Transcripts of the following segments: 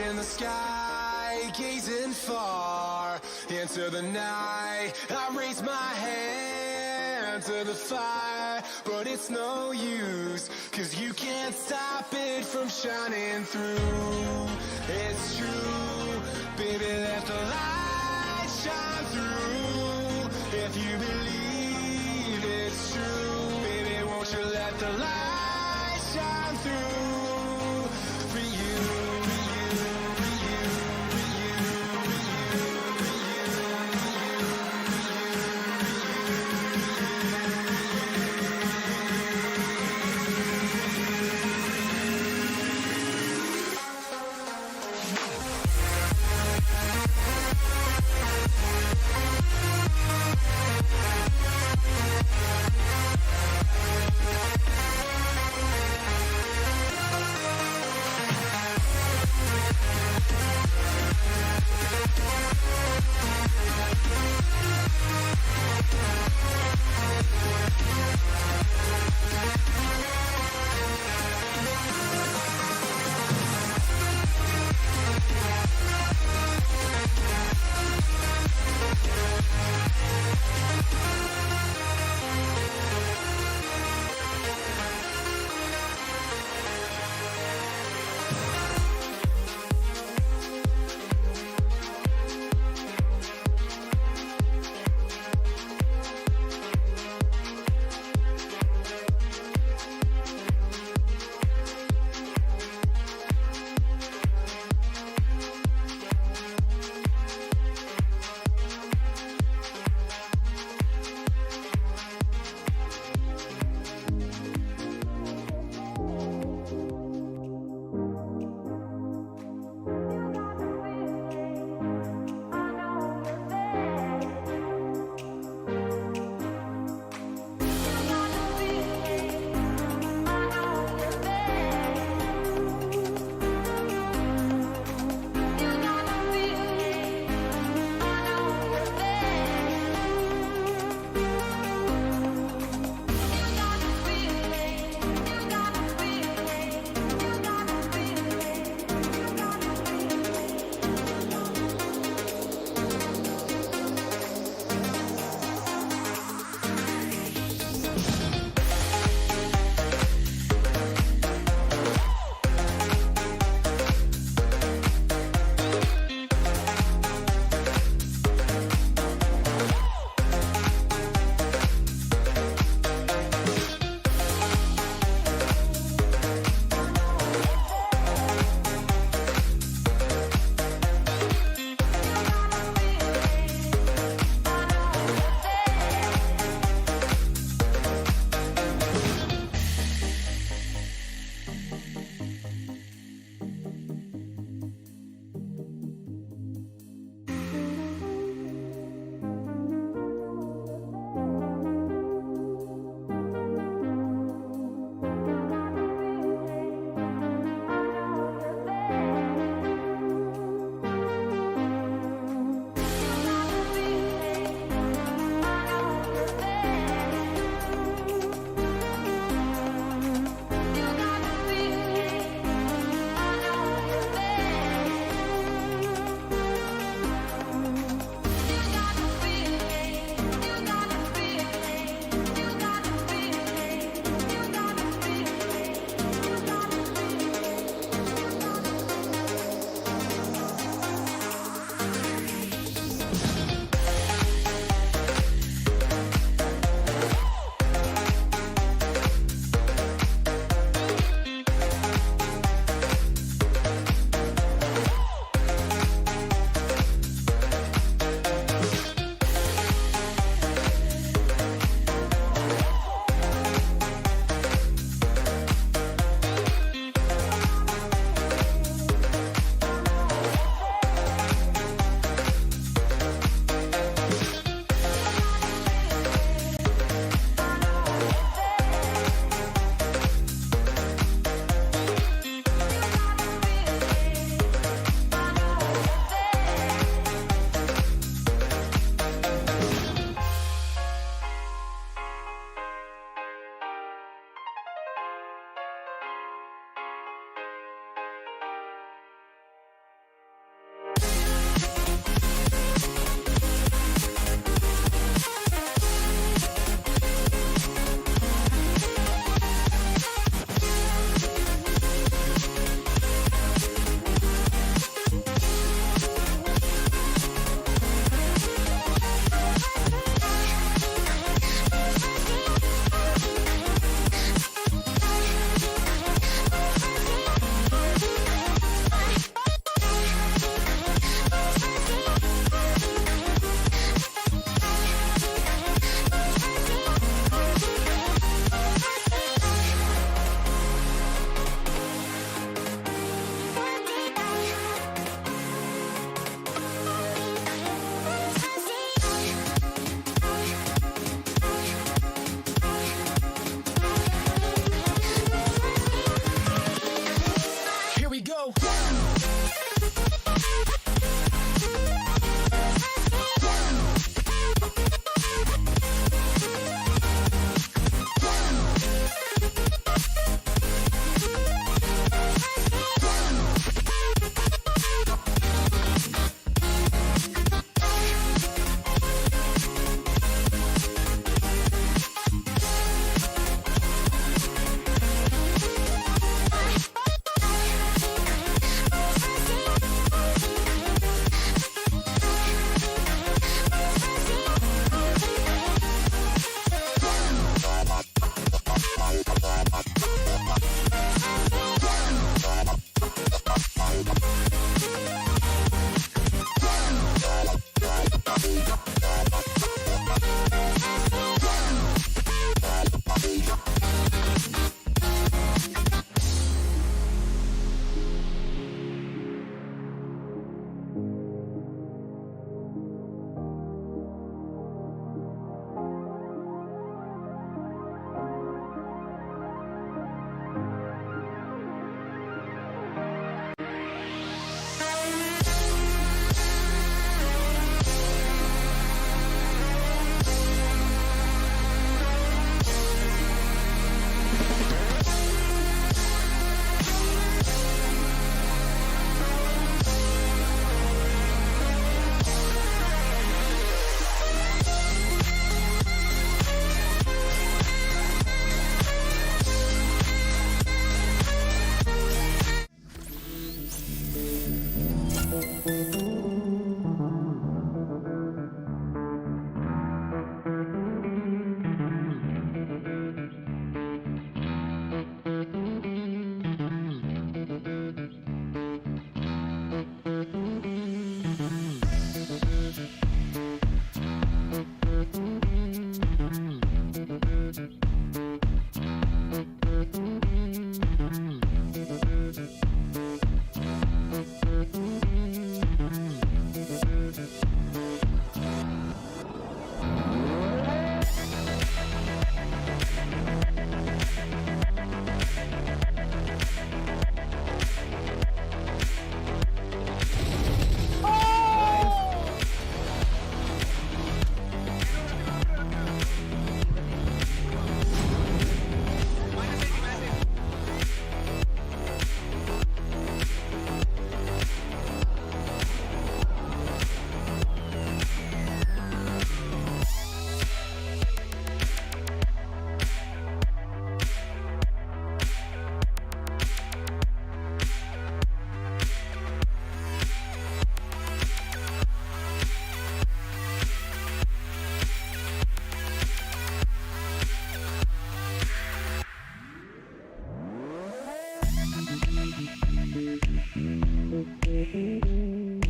in the sky, gazing far into the night. I raise my hand to the fire, but it's no use, 'cause you can't stop it from shining through. It's true, baby, let the light shine through. If you believe it's true, baby, won't you let the light shine through for you, for you, for you, for you, for you.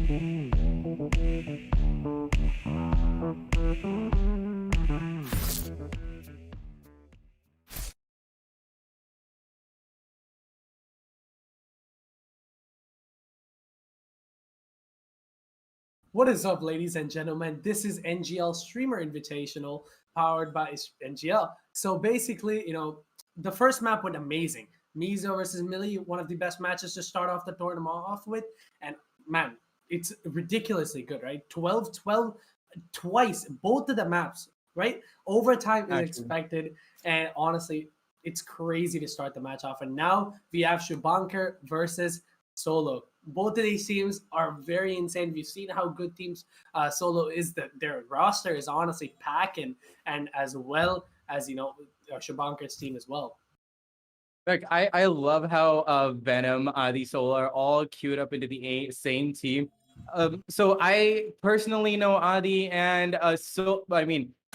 What is up, ladies and gentlemen? This is NGL Streamer Invitational powered by NGL. So basically, the first map went amazing. Mizo versus Millie, one of the best matches to start off the tournament off with. And man, it's ridiculously good, right? 12-12 twice, both of the maps, right? Overtime is expected. And honestly, it's crazy to start the match off. And now we have Shubhanker versus Solo. Both of these teams are very insane. We've seen how good teams Solo is. That their roster is honestly packing, and as well as Shubhanker's team as well. Like I love how Venom, the Solo are all queued up into the same team. So I personally know Adi and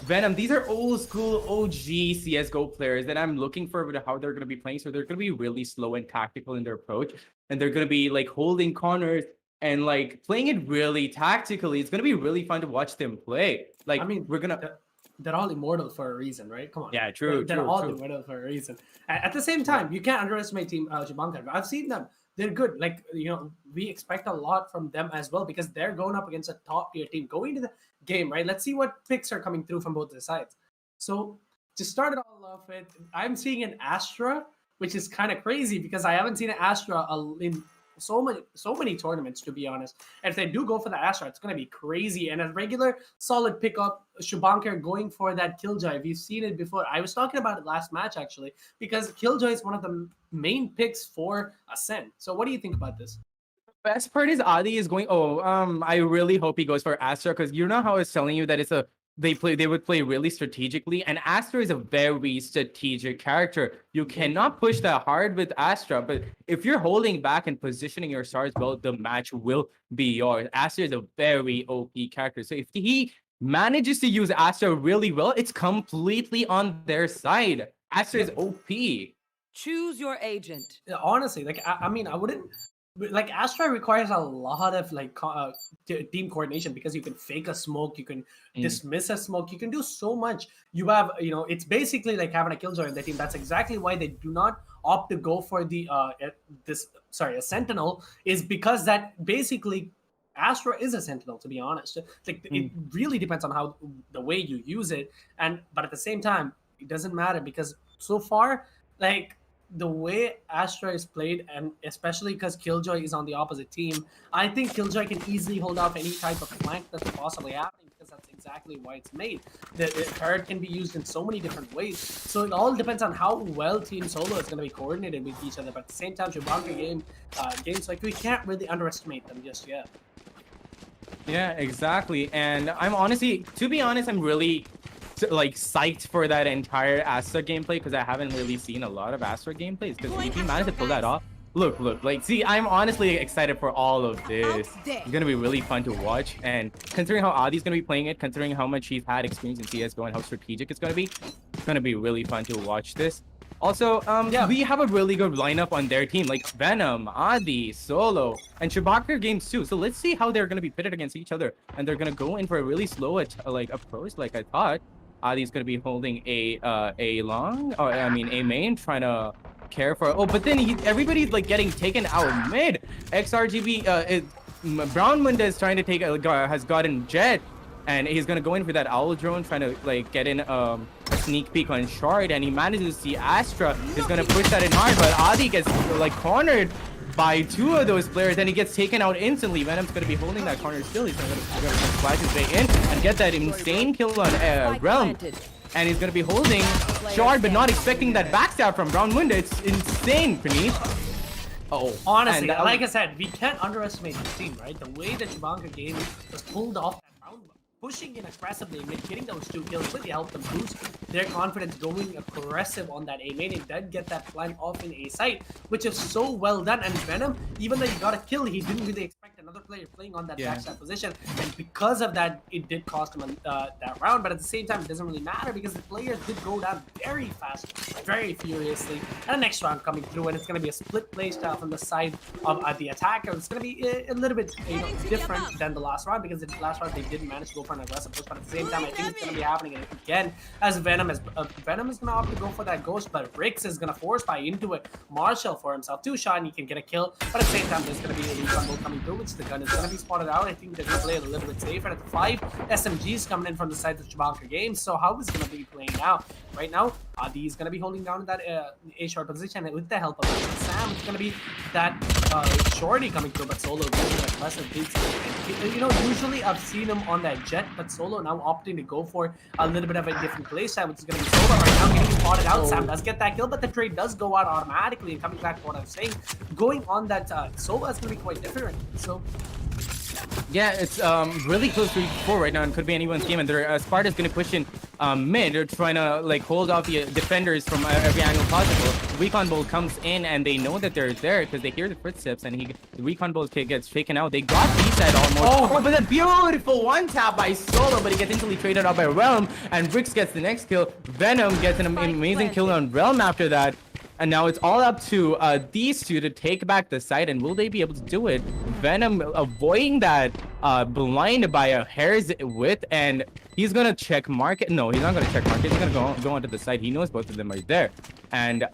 Venom. These are old school OG CS:GO players that I'm looking for how they're gonna be playing. So they're gonna be really slow and tactical in their approach, and they're gonna be like holding corners and like playing it really tactically. It's gonna be really fun to watch them play. Like I mean, we're gonna. They're all immortal for a reason, right? Come on. Yeah, true. They're all immortal for a reason. At the same time, you can't underestimate Team Shubhanker. I've seen them. They're good. Like, we expect a lot from them as well because they're going up against a top tier team. Going to the game, right? Let's see what picks are coming through from both the sides. So, to start it all off with, I'm seeing an Astra, which is kind of crazy because I haven't seen an Astra in so many tournaments, to be honest. And if they do go for the Astra, it's going to be crazy. And a regular solid pickup, Shubhanker going for that Killjoy. We've seen it before. I was talking about it last match actually because Killjoy is one of the main picks for Ascent. So what do you think about this? Best part is Adi is going. I really hope he goes for Astra because you know how I was telling you that they would play really strategically, and Astra is a very strategic character. You cannot push that hard with Astra, but if you're holding back and positioning your stars well, the match will be yours. Astra is a very OP character, so if he manages to use Astra really well, it's completely on their side. Astra is OP. Choose your agent. Honestly, like I mean, I wouldn't. Like Astra requires a lot of team coordination because you can fake a smoke, you can dismiss a smoke, you can do so much. You have it's basically like having a Killjoy in the team. That's exactly why they do not opt to go for the a Sentinel, is because that basically Astra is a Sentinel, to be honest. Like it really depends on how the way you use it, but at the same time it doesn't matter because so far like the way Astra is played, and especially because Killjoy is on the opposite team, I think Killjoy can easily hold off any type of flank that's possibly happening because that's exactly why it's made. The turret can be used in so many different ways. So it all depends on how well Team Solo is going to be coordinated with each other. But at the same time, Shubhanker games like we can't really underestimate them just yet. Yeah, exactly. And I'm honestly, to be honest, I'm really like psyched for that entire Astra gameplay because I haven't really seen a lot of Astra gameplays. Because if he managed to pull that off, look, like, see, I'm honestly excited for all of this. It's gonna be really fun to watch, and considering how Adi's gonna be playing it, considering how much he's had experience in CS:GO and how strategic it's gonna be really fun to watch this. Also, we have a really good lineup on their team, like Venom, Adi, Solo, and Shubhanker games too. So let's see how they're gonna be pitted against each other, and they're gonna go in for a really slow approach, like I thought. Adi's gonna be holding a main, trying to care for. Oh, but then everybody's like getting taken out mid. XRGB, Brown Munda is trying to has gotten Jet, and he's gonna go in for that owl drone, trying to like get in a sneak peek on Shard, and he manages to see Astra. He's gonna push that in hard, but Adi gets like cornered by two of those players, and he gets taken out instantly. Venom's going to be holding that corner still. He's going to flash his way in and get that insane kill on Realm. And he's going to be holding Shard, but not expecting that backstab from Brown Munda. It's insane, Praneeth. Honestly, like I said, we can't underestimate the team, right? The way that Shubhanker game was pulled off that round, pushing in aggressively, getting those 2 kills really helped them boost their confidence, going aggressive on that A main. It did get that flank off in A site, which is so well done. And Venom, even though he got a kill, he didn't really expect another another player playing on that Yeah. backstab position, and because of that, it did cost him that round. But at the same time, it doesn't really matter because the players did go down very fast, very furiously. And the next round coming through, and it's going to be a split play style from the side of the attacker. It's going to be a little bit different than the last round because in the last round they didn't manage to go for an aggressive push. But at the same time, I think it's going to be happening again as Venom is going to opt to go for that ghost, but Rix is going to force buy into it. Marshall for himself, 2-shot, and he can get a kill. But at the same time, there's going to be a recon bolt coming through, which the gun is going to be spotted out. I think they're going to play it a little bit safer. And at the 5 SMGs coming in from the side of Shubhanker Games. So how is it going to be playing out? Right now, Adi is going to be holding down that A-short position, and with the help of Sam, it's going to be that shorty coming through, but Solo getting that aggressive beats. You know, usually I've seen him on that jet, but Solo now opting to go for a little bit of a different play style, which is going to be Solo right now getting spotted out. Sam does get that kill, but the trade does go out automatically. And coming back to what I'm saying, going on that Solo is going to be quite different. So Yeah, it's really close to 4 right now, and could be anyone's game. And Sparta's gonna push in mid. They're trying to like hold off the defenders from every angle possible. Recon Bolt comes in, and they know that they're there because they hear the footsteps, and the Recon Bolt kid gets shaken out. They got B-side almost. Oh, but a beautiful one tap by Solo, but he gets instantly traded out by Realm, and Brix gets the next kill. Venom gets an amazing kill on Realm after that. And now it's all up to these two to take back the site, and will they be able to do it? Venom avoiding that blind by a hair's width, and he's gonna check market. No, he's not gonna check market. He's gonna go onto the site. He knows both of them are there, and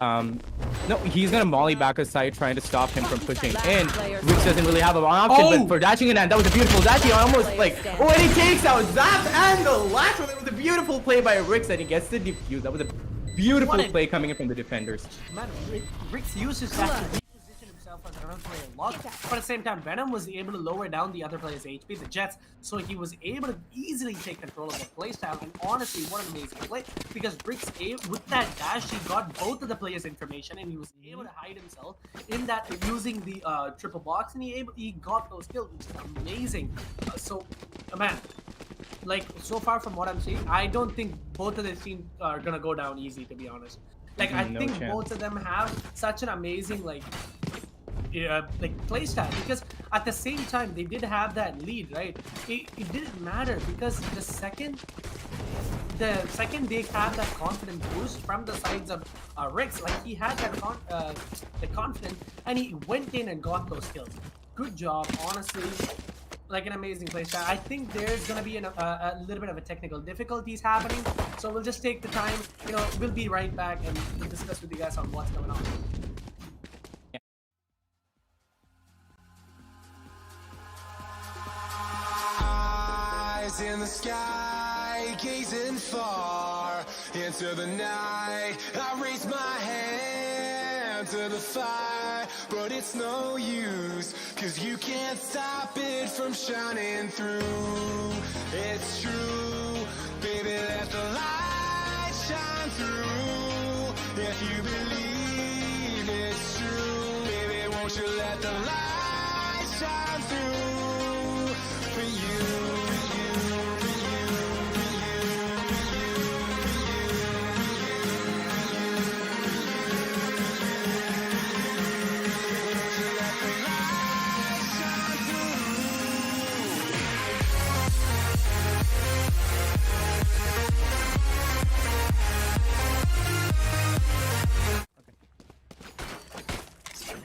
no, he's gonna molly back a side, trying to stop him from pushing in. Rix doesn't really have an option, but for dashing in, and that was a beautiful dash. He almost like, oh, and he takes out Zap and the last one. It was a beautiful play by Rix, and he gets the defuse. That was a beautiful play coming in from the defenders. Man, Rix uses that to reposition himself as another player a lot, but at the same time, Venom was able to lower down the other player's HP, the Jets, so he was able to easily take control of the playstyle. And honestly, what an amazing play, because Rix, with that dash, he got both of the players' information, and he was able to hide himself in that using the triple box, and he got those kills, which is amazing. Man, like, so far from what I'm seeing, I don't think both of these teams are gonna go down easy, to be honest. Like, I think both of them have such an amazing like play style, because at the same time they did have that lead, right? It didn't matter, because the second they had that confidence boost from the sides of Rix, like he had that the confidence, and he went in and got those kills. Good job, honestly. Like an amazing playstyle. I think there's gonna be a little bit of a technical difficulties happening, so we'll just take the time. You know, we'll be right back and we'll discuss with you guys on what's going on. Eyes in the sky, gazing far into the night. I raise my hand to the fire, but it's no use, 'cause you can't stop it from shining through. It's true, baby, let the light shine through. If you believe it's true, baby, won't you let the light shine through for you.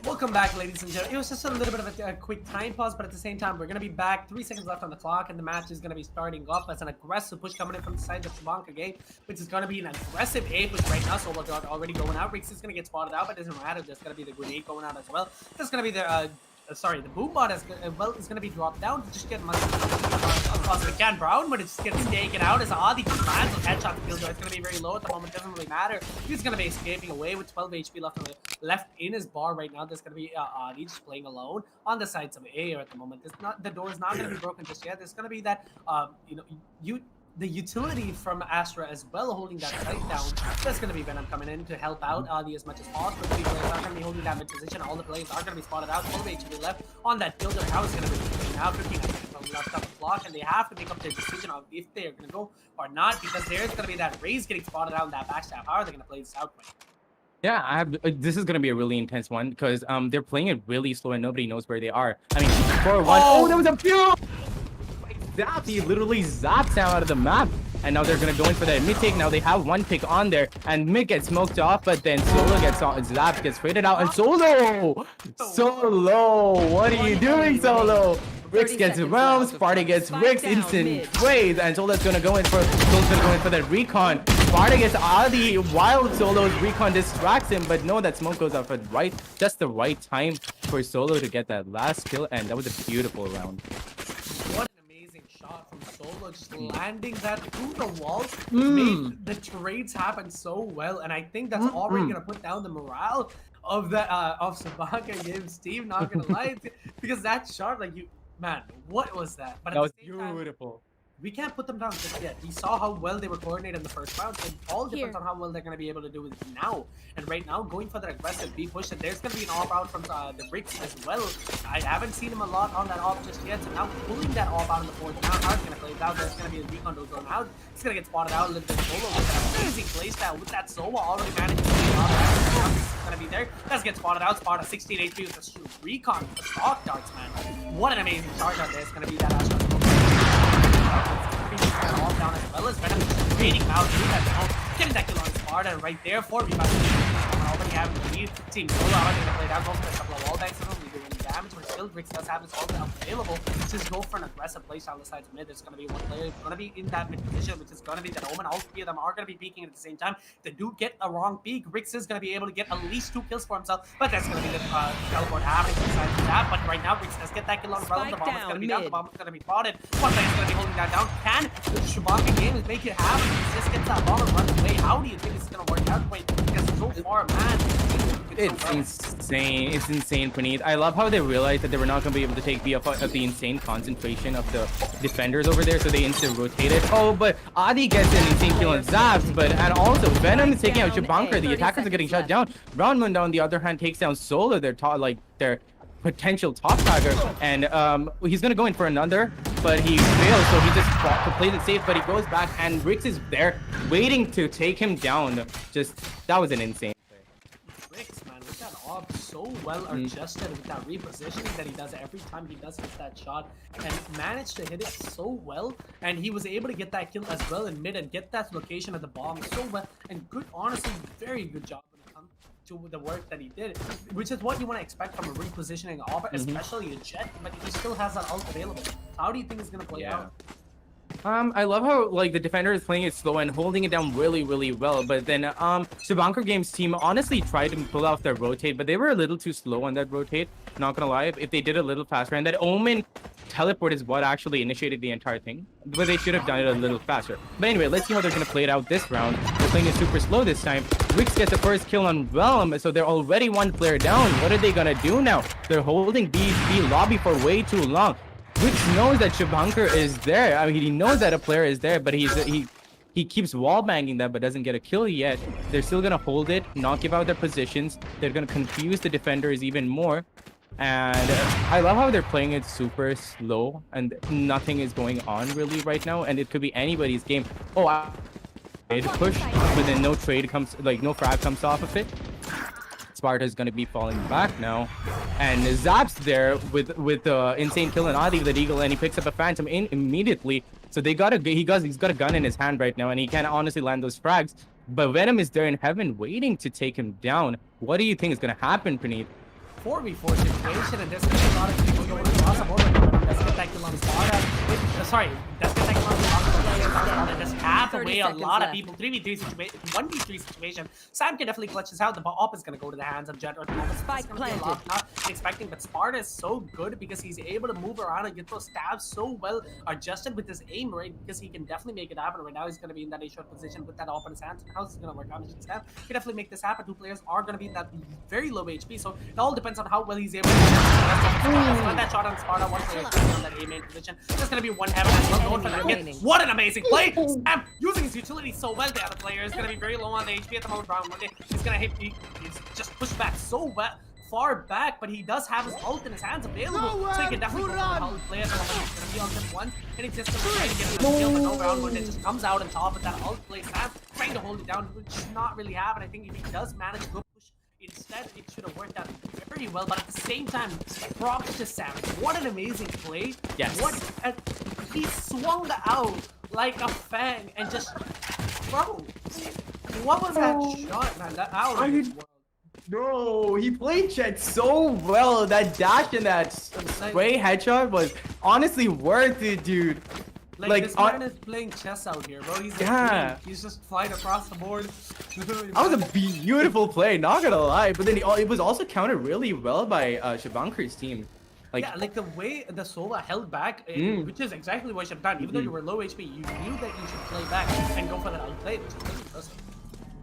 Welcome back, ladies and gentlemen. It was just a little bit of a quick time pause, but at the same time, we're going to be back. 3 seconds left on the clock, and the match is going to be starting up as an aggressive push coming in from the side of Shubhanker game, which is going to be an aggressive A push right now. Solo Dog already going out. Rix is going to get spotted out, but it doesn't matter. There's going to be the grenade going out as well. There's going to be the the boom bot is going to be dropped down to just get much across the can Brown, but it's gets taken out as Adi lands a headshot kill. So it's going to be very low at the moment. Doesn't really matter. He's going to be escaping away with 12 HP left in his bar right now. There's going to be Adi just playing alone on the sides of A at the moment. The door is not going to be broken just yet. There's going to be that the utility from Astra as well, holding that site down. There's going to be Venom coming in to help out Adi as much as possible. 3 players are going to be holding that mid position. All the players are going to be spotted out. 12 HP left on that builder. Now is going to be now 15 HP left on the clock, and they have to make up their decision on if they're going to go or not, because there's going to be that Raze getting spotted out in that backstab. How are they going to play this out? Yeah, this is gonna be a really intense one because they're playing it really slow and nobody knows where they are. I mean, 4-1. Oh, there was a few. Zap, he literally zaps them out of the map. And now they're gonna go in for that mid take. Now they have one pick on there, and mid gets smoked off, but then Solo gets on. Zap gets traded out, and Solo, what are you doing, Solo? Rix gets realms, Sparta gets Rix, instant trades, and Solo's gonna go in for that recon. Sparta gets Adi while Solo's recon distracts him, but no, that smoke goes off at just the right time for Solo to get that last kill, and that was a beautiful round. What an amazing shot from Solo, just landing that through the walls, made the trades happen so well, and I think that's already gonna put down the morale of the of Shubhanker Games team. Not gonna lie, because that shot, like man, what was that? But That was time, beautiful. we can't put them down just yet. We saw how well they were coordinated in the first round, so it all depends on how well they're going to be able to do it now. And right now, going for that aggressive B push, and there's going to be an off out from the Rix as well. I haven't seen him a lot on that off just yet, so now pulling that off out in the fourth round, how it's going to play it out. There's going to be a recon going out. It's going to get spotted out a little bit solo with that amazing playstyle with that Sova already managed to get off that. It's going to be there. Let's get spotted out. Sparta 16 HP with the recon, the stock darts, man. What an amazing charge out there. It's going to be that Astra off down as well as Venom trading out through that down, getting that kill on Sparta right there for rebound. Already having the lead. Team Solo are going to play down, go for a couple of wall banks. Don't do any damage, but still Rix does have his ult available. Just go for an aggressive play style besides mid. There's going to be one player going to be in that mid position, which is going to be that Omen. All three of them are going to be peeking at the same time. If they do get a wrong peek, Rix is going to be able to get at least 2 kills for himself, but that's going to be the teleport happening besides that. But right now, Rix does get that kill on Realm. The bomb is going to be down. The bomb is going to be spotted. One player is going to be holding that down. Can the Shubhanker Games make it happen? He just gets that bomb and runs away. How do you think this is going to work out? Because so far, man, it's insane. It's insane, Praneeth. I love how they realized that they were not going to be able to take B off of the insane concentration of the defenders over there, so they instant rotated. Oh, but Adi gets an insane kill on Zaps, and also Venom is taking out Shubhanker. The attackers are getting shut down. Roundmund, on the other hand, takes down Solo, their potential top tagger, and he's gonna go in for another, but he fails, so he just plays it safe, but he goes back, and Rix is there waiting to take him down. That was an insane play. Rix, man, with that op so well adjusted with that repositioning that he does every time he does hit that shot, and managed to hit it so well, and he was able to get that kill as well in mid and get that location of the bomb so well, and good, honestly, very good job to the work that he did, which is what you want to expect from a repositioning offer, especially a Jet, but he still has that ult available. How do you think it's going to play out? I love how the defender is playing it slow and holding it down really, really well. But then Shubhanker Games team honestly tried to pull off their rotate, but they were a little too slow on that rotate. Not gonna lie, if they did a little faster, and that Omen teleport is what actually initiated the entire thing, but they should have done it a little faster. But anyway, let's see how they're gonna play it out this round. They're playing it super slow this time. Rix gets the first kill on Realm, so they're already one player down. What are they gonna do now? They're holding B lobby for way too long. Rix knows that Shubhanker is there. I mean, he knows that a player is there, but he keeps wall banging them, but doesn't get a kill yet. They're still gonna hold it, not give out their positions. They're gonna confuse the defenders even more. And I love how they're playing it super slow, and nothing is going on really right now. And it could be anybody's game. Oh, push, but then no trade comes, no frag comes off of it. Sparta is going to be falling back now, and Zap's there with insane kill and Adi with the Eagle, and he picks up a Phantom immediately. So he's got a gun in his hand right now, and he can honestly land those frags. But Venom is there in heaven waiting to take him down. What do you think is going to happen, Praneeth? 4v4 situation, and there's going to be a lot of people going across the board. Let's get that kill on Sparta. Sorry, let's get that kill on Sparta, and just half away a lot of people. 3v3 situation, 1v3 situation. Sam can definitely clutch this out. The op is going to go to the hands of Jet. Or Spike planted. Not expecting, but Sparta is so good because he's able to move around and get those stabs so well adjusted with his aim, right? Because he can definitely make it happen. Right now, he's going to be in that A-shot position with that op in his hands. How's this going to work out? He can definitely make this happen. 2 players are going to be in that very low HP, so it all depends on how well he's able to let that shot on Sparta. One player on that A main position. There's going to be one heaven as well going for that hit. What an amazing play! Sam using his utility so well. The other player is going to be very low on the HP at the moment. Round 1. He's going to hit. He's just pushed back so well. Far back, but he does have his ult in his hands available, so he can definitely go for how he plays. He's going to be on this one, and he's just going to try to get the kill, but no round one. It just comes out on top of that ult play. Sam trying to hold it down, which is not really happen. I think if he does manage to go push instead it should have worked out very well. But at the same time, props to Sam. What an amazing play! Yes. He swung out like a fang and just, bro. What was that shot, man? That out of this world. No, he played Chet so well. That dash and that spray headshot was honestly worth it, dude. Like this man is playing chess out here, bro. He's just flying across the board. That was a beautiful play, not gonna lie. But then it was also countered really well by Shubhanker's team. Like, yeah, like the way the Sova held back, which is exactly what you should have done. Even though you were low HP, you knew that you should play back and go for that outplay, which is really impressive.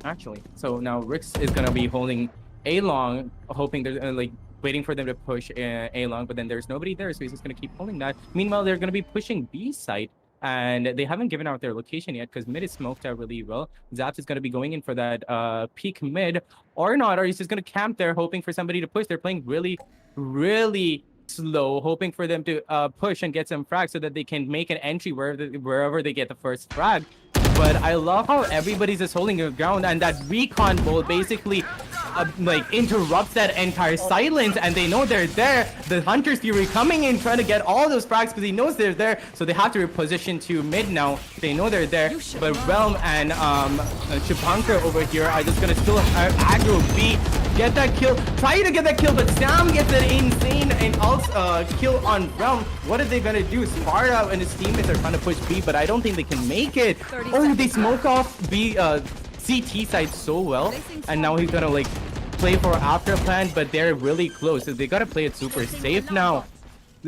Actually, so now Rix is gonna be holding A long, hoping they're like waiting for them to push A long, but then there's nobody there, so he's just gonna keep holding that. Meanwhile, they're gonna be pushing B side, and they haven't given out their location yet because mid is smoked out really well. Zaps is gonna be going in for that peak mid or not, or he's just gonna camp there, hoping for somebody to push. They're playing really slow, hoping for them to push and get some frags so that they can make an entry wherever they get the first frag. But I love how everybody's just holding the ground, and that recon bolt basically like interrupts that entire silence, and they know they're there. The Hunter's Fury coming in trying to get all those frags because he knows they're there, so they have to reposition to mid now. They know they're there, but Realm and Shubhanker over here are just gonna still aggro B, get that kill, try to get that kill, but Sam gets an insane and also kill on Realm. What are they gonna do? Sparta and his teammates are trying to push B, but I don't think they can make it. Oh, they smoke off B CT side so well, and now he's gonna like play for after plan, but they're really close, so they gotta play it super safe now.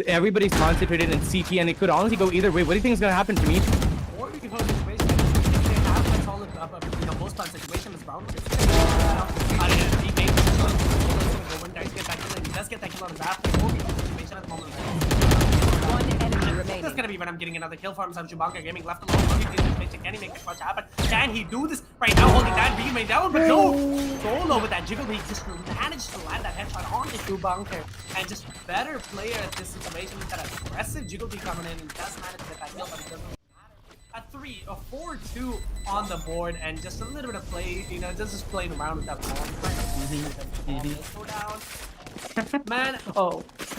Everybody's concentrated in CT, and it could honestly go either way. What do you think is gonna happen to me? Or we can hold the situation. If they have a solid, post-plan situation, this round gets when guys get that kill, and he does get that kill on his after. Situation at the moment. One enemy remaining. That's gonna be when I'm getting another kill farm. Some Shubhanker Gaming left alone. Can he make the clutch happen? Can he do this right now? Holding that B main down, but no! Solo with that jiggle, he just managed to land that headshot on the Shubhanker, and just better player at this situation with that aggressive jiggle B coming in, and does manage to get that kill, but it doesn't matter. A 4-2 on the board, and just a little bit of play, just playing around with that ball. Go down. Man,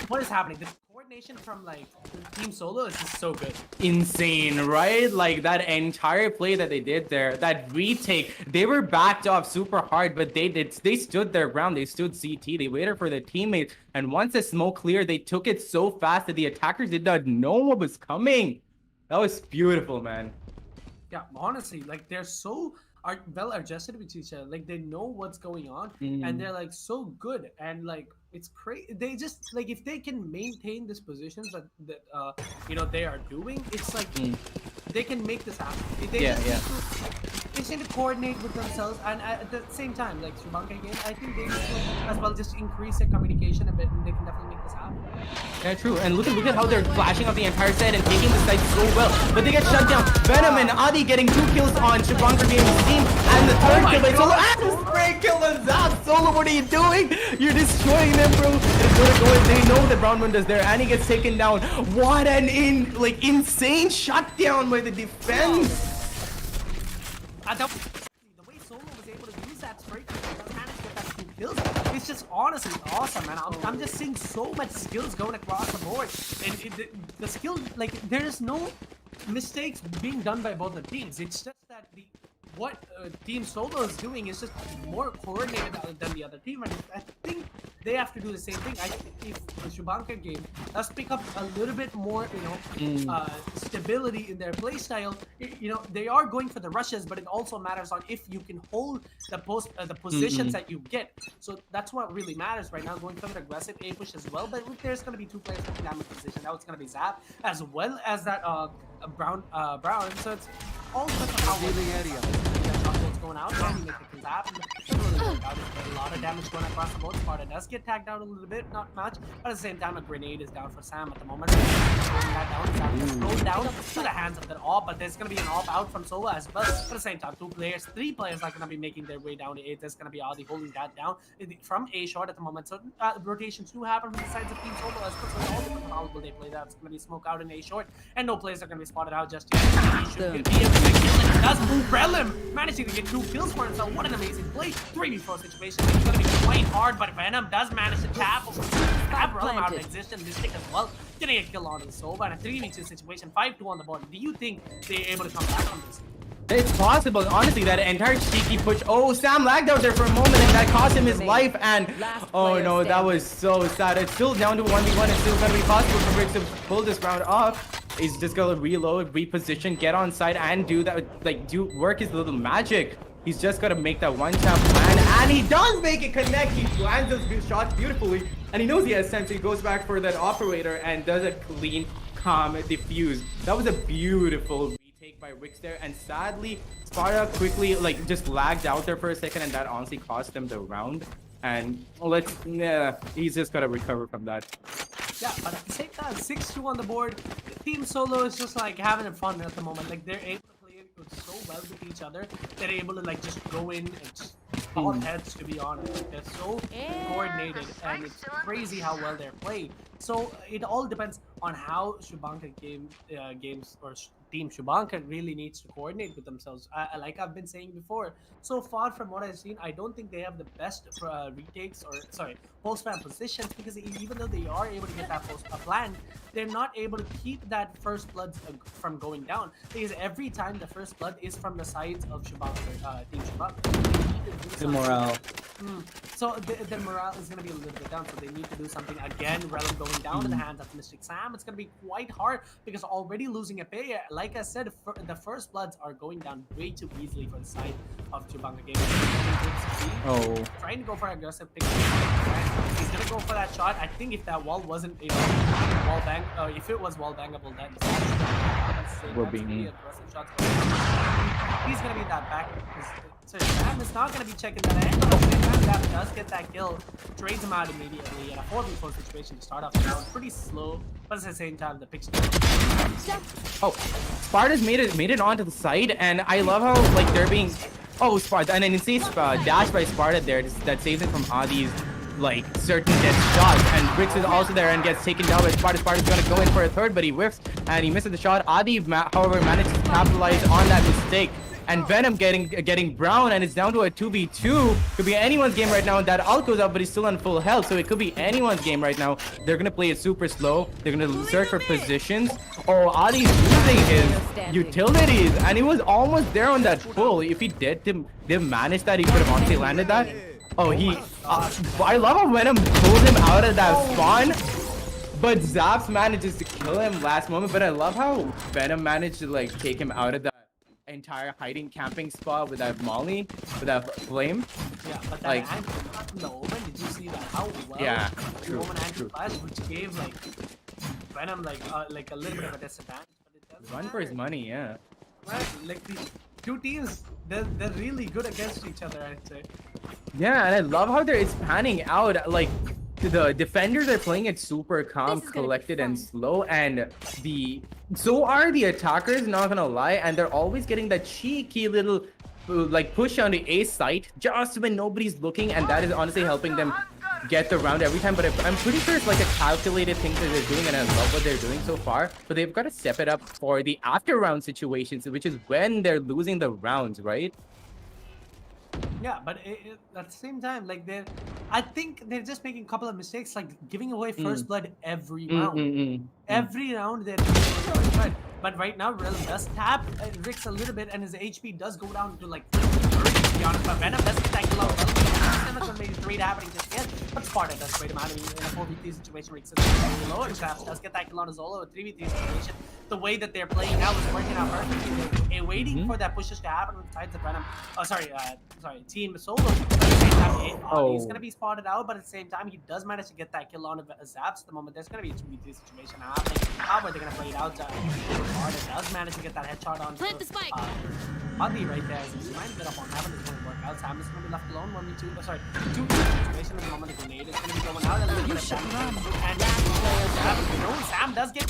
what is happening? The coordination from like Team Solo is just so good. Insane, right? Like that entire play that they did there, that retake, they were backed off super hard, but they stood their ground. They stood CT. They waited for their teammates, and once the smoke cleared, they took it so fast that the attackers did not know what was coming. That was beautiful, man. Yeah, honestly, like they're so well adjusted with each other. Like they know what's going on, and they're like so good, and like it's crazy. They just like if they can maintain these positions that they are doing, it's like they can make this happen. They just need to coordinate with themselves, and at the same time, like Shubhanker again, I think they need to as well just increase their communication a bit, and they can definitely make this happen. Yeah, true. And look at how they're flashing off the entire set and taking the site so well. But they get shut down. Venom and Adi getting 2 kills on Shubhanker Gaming's team, and the third kill by Solo. And spray kill on Zap. Solo, what are you doing? You're destroying them, bro. It's gonna go in. They know that Brown Wind is there, and he gets taken down. What an insane shutdown by the defense. The way Solo was able to use that spray kill and manage to get that 2 kills, it's just honestly awesome, man. I'm just seeing so much skills going across the board, and the skill, like there's no mistakes being done by both the teams. It's just that what Team Solo is doing is just more coordinated than the other team, and I think they have to do the same thing. I think if the Shubhanker game does pick up a little bit more, stability in their play style, they are going for the rushes, but it also matters on if you can hold the positions that you get. So that's what really matters right now, going for the aggressive A push as well. But there's going to be 2 players in damage position. Now it's going to be Zap as well as that Brown. So it's all because of how the area. What's going out, and you make the kills happen. A lot of damage going across the board. Sparta does get tagged out a little bit, not much, but at the same time, a grenade is down for Sam at the moment. That down, Sam is slowly down to the hands of the AWP, but there's going to be an AWP out from Sova as well. At the same time, 3 players are going to be making their way down to A. There's going to be Adi holding that down from A short at the moment. So rotations do happen from the sides of Team Solo as well. So it all depends on how will they play that. It's going to be smoke out in A short, and no players are going to be spotted out just yet. He should be able to kill it. He does move Brelim, managing to get 2 kills for himself. What an amazing play. 3v4 situation. It's going to be quite hard, but Venom does manage to tap Brelim out of existence. Mystic as well, getting a kill on the Sova, and a 3v2 situation, 5-2 on the board. Do you think they're able to come back from this? It's possible, honestly, that entire cheeky push. Oh, Sam lagged out there for a moment, and that cost him his life. And oh no, that was so sad. It's still down to 1v1. It's still gonna be possible for Briggs to pull this round off. He's just gonna reload, reposition, get on side, and do that. Like, work his little magic. He's just gotta make that one-tap plan, and he does make it connect. He lands those shots beautifully, and he knows he has sense. So he goes back for that operator and does a clean, calm defuse. That was a beautiful retake by Wix there, and sadly, Sparta quickly like just lagged out there for a second, and that honestly cost him the round. And he's just gotta recover from that. Yeah, but at the same time, 6-2 on the board. Team Solo is just like having fun at the moment. Like they're able to play it so well with each other. They're able to like just go in and just ball heads, to be honest. Like, they're so coordinated, and it's crazy how well they're playing. So it all depends on how Shubhanker games or Team Shubhanker really needs to coordinate with themselves. Like I've been saying before, so far from what I've seen, I don't think they have the best retakes or post-plan positions, because even though they are able to get that plan, they're not able to keep that first blood from going down, because every time the first blood is from the sides of Shubhanker, Team Shubhanker. The morale. So the morale is going to be a little bit down, so they need to do something again. Realm going down to the hands of Mystic Sam. It's going to be quite hard, because already losing a player, like I said, the first bloods are going down way too easily for the side of Shubhanker game. Oh, Trying to go for aggressive pick. He's going to go for that shot. I think if that wall wasn't wall bang, if it was wall bangable, then we're being aggressive shots. He's going to be in that back. So Sam is not going to be checking that end, but at the same time, Sam does get that kill, trades him out immediately, and a 4v4 situation to start off the round. Pretty slow, but at the same time, the picture. Oh, Sparta's made it onto the side, and I love how like they're being. Oh, Sparta, and an insane dash by Sparta there that saves it from Adi's like certain dead shots, and Bricks is also there and gets taken down by Sparta. Sparta's gonna go in for a third, but he whiffs and he misses the shot. Adi, however, manages to capitalize on that mistake. And Venom getting brown, and it's down to a 2v2. Could be anyone's game right now. That ult goes up, but he's still on full health, so it could be anyone's game right now. They're gonna play it super slow. They're gonna search for positions. Oh, Adi's using his utilities, and he was almost there on that pull. If he did manage that, he could have honestly landed that. Oh, I love how Venom pulls him out of that spawn, but Zaps manages to kill him last moment. But I love how Venom managed to like take him out of that entire hiding camping spot with that molly, with that flame. Yeah, but that like, angle from the Omen, did you see that? How well yeah, the Omen anti-flash, which gave like Venom like a little bit of a disadvantage, but it doesn't run for his money, yeah. Right, like these two teams, they're really good against each other, I'd say. Yeah, and I love how it's panning out. Like the defenders are playing it super calm, collected, and slow, and so are the attackers, not gonna lie, and they're always getting that cheeky little like push on the A site just when nobody's looking, and that is honestly helping them get the round every time. But I'm pretty sure it's like a calculated thing that they're doing, and I love what they're doing so far. But they've got to step it up for the after round situations, which is when they're losing the rounds, right? Yeah, but at the same time, like I think they're just making a couple of mistakes, like giving away first blood every round. Every round they're giving away first blood. But right now, Realm does tap Rix a little bit, and his HP does go down to like 30, to be honest. But Venom does get that kill out. Well, maybe 3 happening just yet, but Sparta does trade him out in a 4v3 situation. Rix is very low, and Traps does get that kill on his Zolo. A 3v3 situation. The way that they're playing now is working out perfectly. They're waiting for that pushes to happen with sides of Venom. Oh, sorry, Team Solo. But at the same time, he's gonna be spotted out, but at the same time, he does manage to get that kill on Zaps. At the moment, there's gonna be a 2v3 situation happening. How are they gonna play it out? Sparta does manage to get that headshot on Adi right there. So he might get up on that, but it's gonna work out. Sam is gonna be left alone. 1v2. Sorry, 2v2 situation. At the moment, the grenade is gonna be going out. A little bit of damage. And Sam does get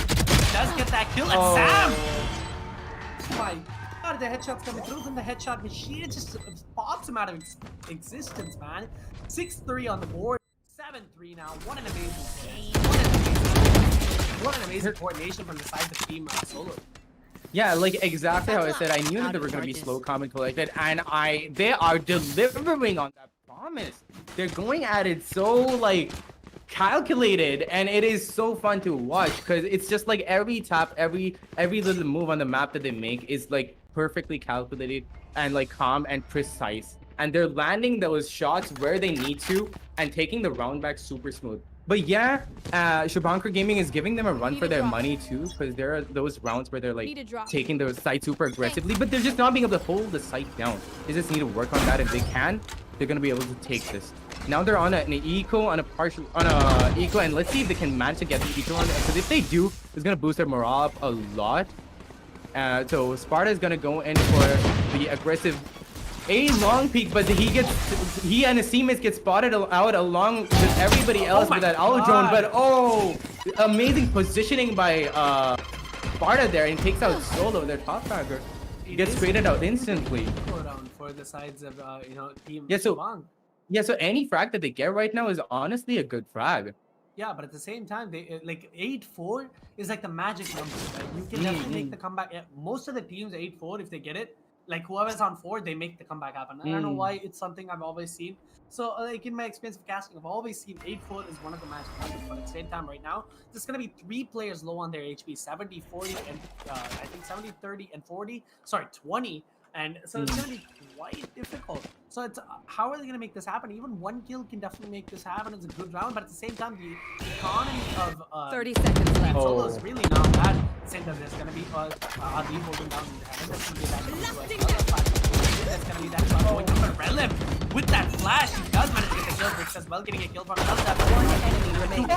does get that kill, and Oh. Sam! My God, the headshot's coming through from the headshot machine. It just pops him out of existence, man. 6-3 on the board. 7-3 now. What an amazing play. What an amazing coordination from the side of Team Solo. Yeah, like exactly how I said. I knew that they were gonna be slow, calm, and collected, and they are delivering on that promise. They're going at it so like calculated, and it is so fun to watch because it's just like every tap, every little move on the map that they make is like perfectly calculated and like calm and precise, and they're landing those shots where they need to and taking the round back super smooth. But yeah, Shubhanker Gaming is giving them a run for their money too, because there are those rounds where they're like taking the site super aggressively, but they're just not being able to hold the site down. They just need to work on that. If they can, they're gonna be able to take this. Now they're on an eco, on a eco, and let's see if they can manage to get the eco on. Because if they do, it's gonna boost their morale up a lot. So Sparta is gonna go in for the aggressive a long peek, but he and his teammates get spotted out along with everybody else with that auto drone. But oh, amazing positioning by Sparta there, and takes out Solo, their top fragger. He gets traded out instantly. For the sides of Team Yeah, so Shubhang. yeah, so any frag that they get right now is honestly a good frag. Yeah, but at the same time, they like 8-4 is like the magic number. Right? You can definitely make the comeback. Yeah, most of the teams 8-4, if they get it, like whoever's on 4, they make the comeback happen. I don't know why, it's something I've always seen. So like in my experience of casting, I've always seen 8-4 is one of the magic numbers. But at the same time, right now, there's gonna be 3 players low on their HP: 70, 40, and I think 70, 30, and 40. Sorry, 20. And so it's going to be quite difficult. So it's how are they going to make this happen? Even 1 kill can definitely make this happen. It's a good round, but at the same time, the economy of 30 seconds left. Solo is really not bad. At the same time, there's going to be Adi holding down in the heaven. That's going to be that. That's going to be that shot going up. But Relim, with that flash, he does manage to get the kill. Bricks as well, getting a kill from another. One enemy remaining.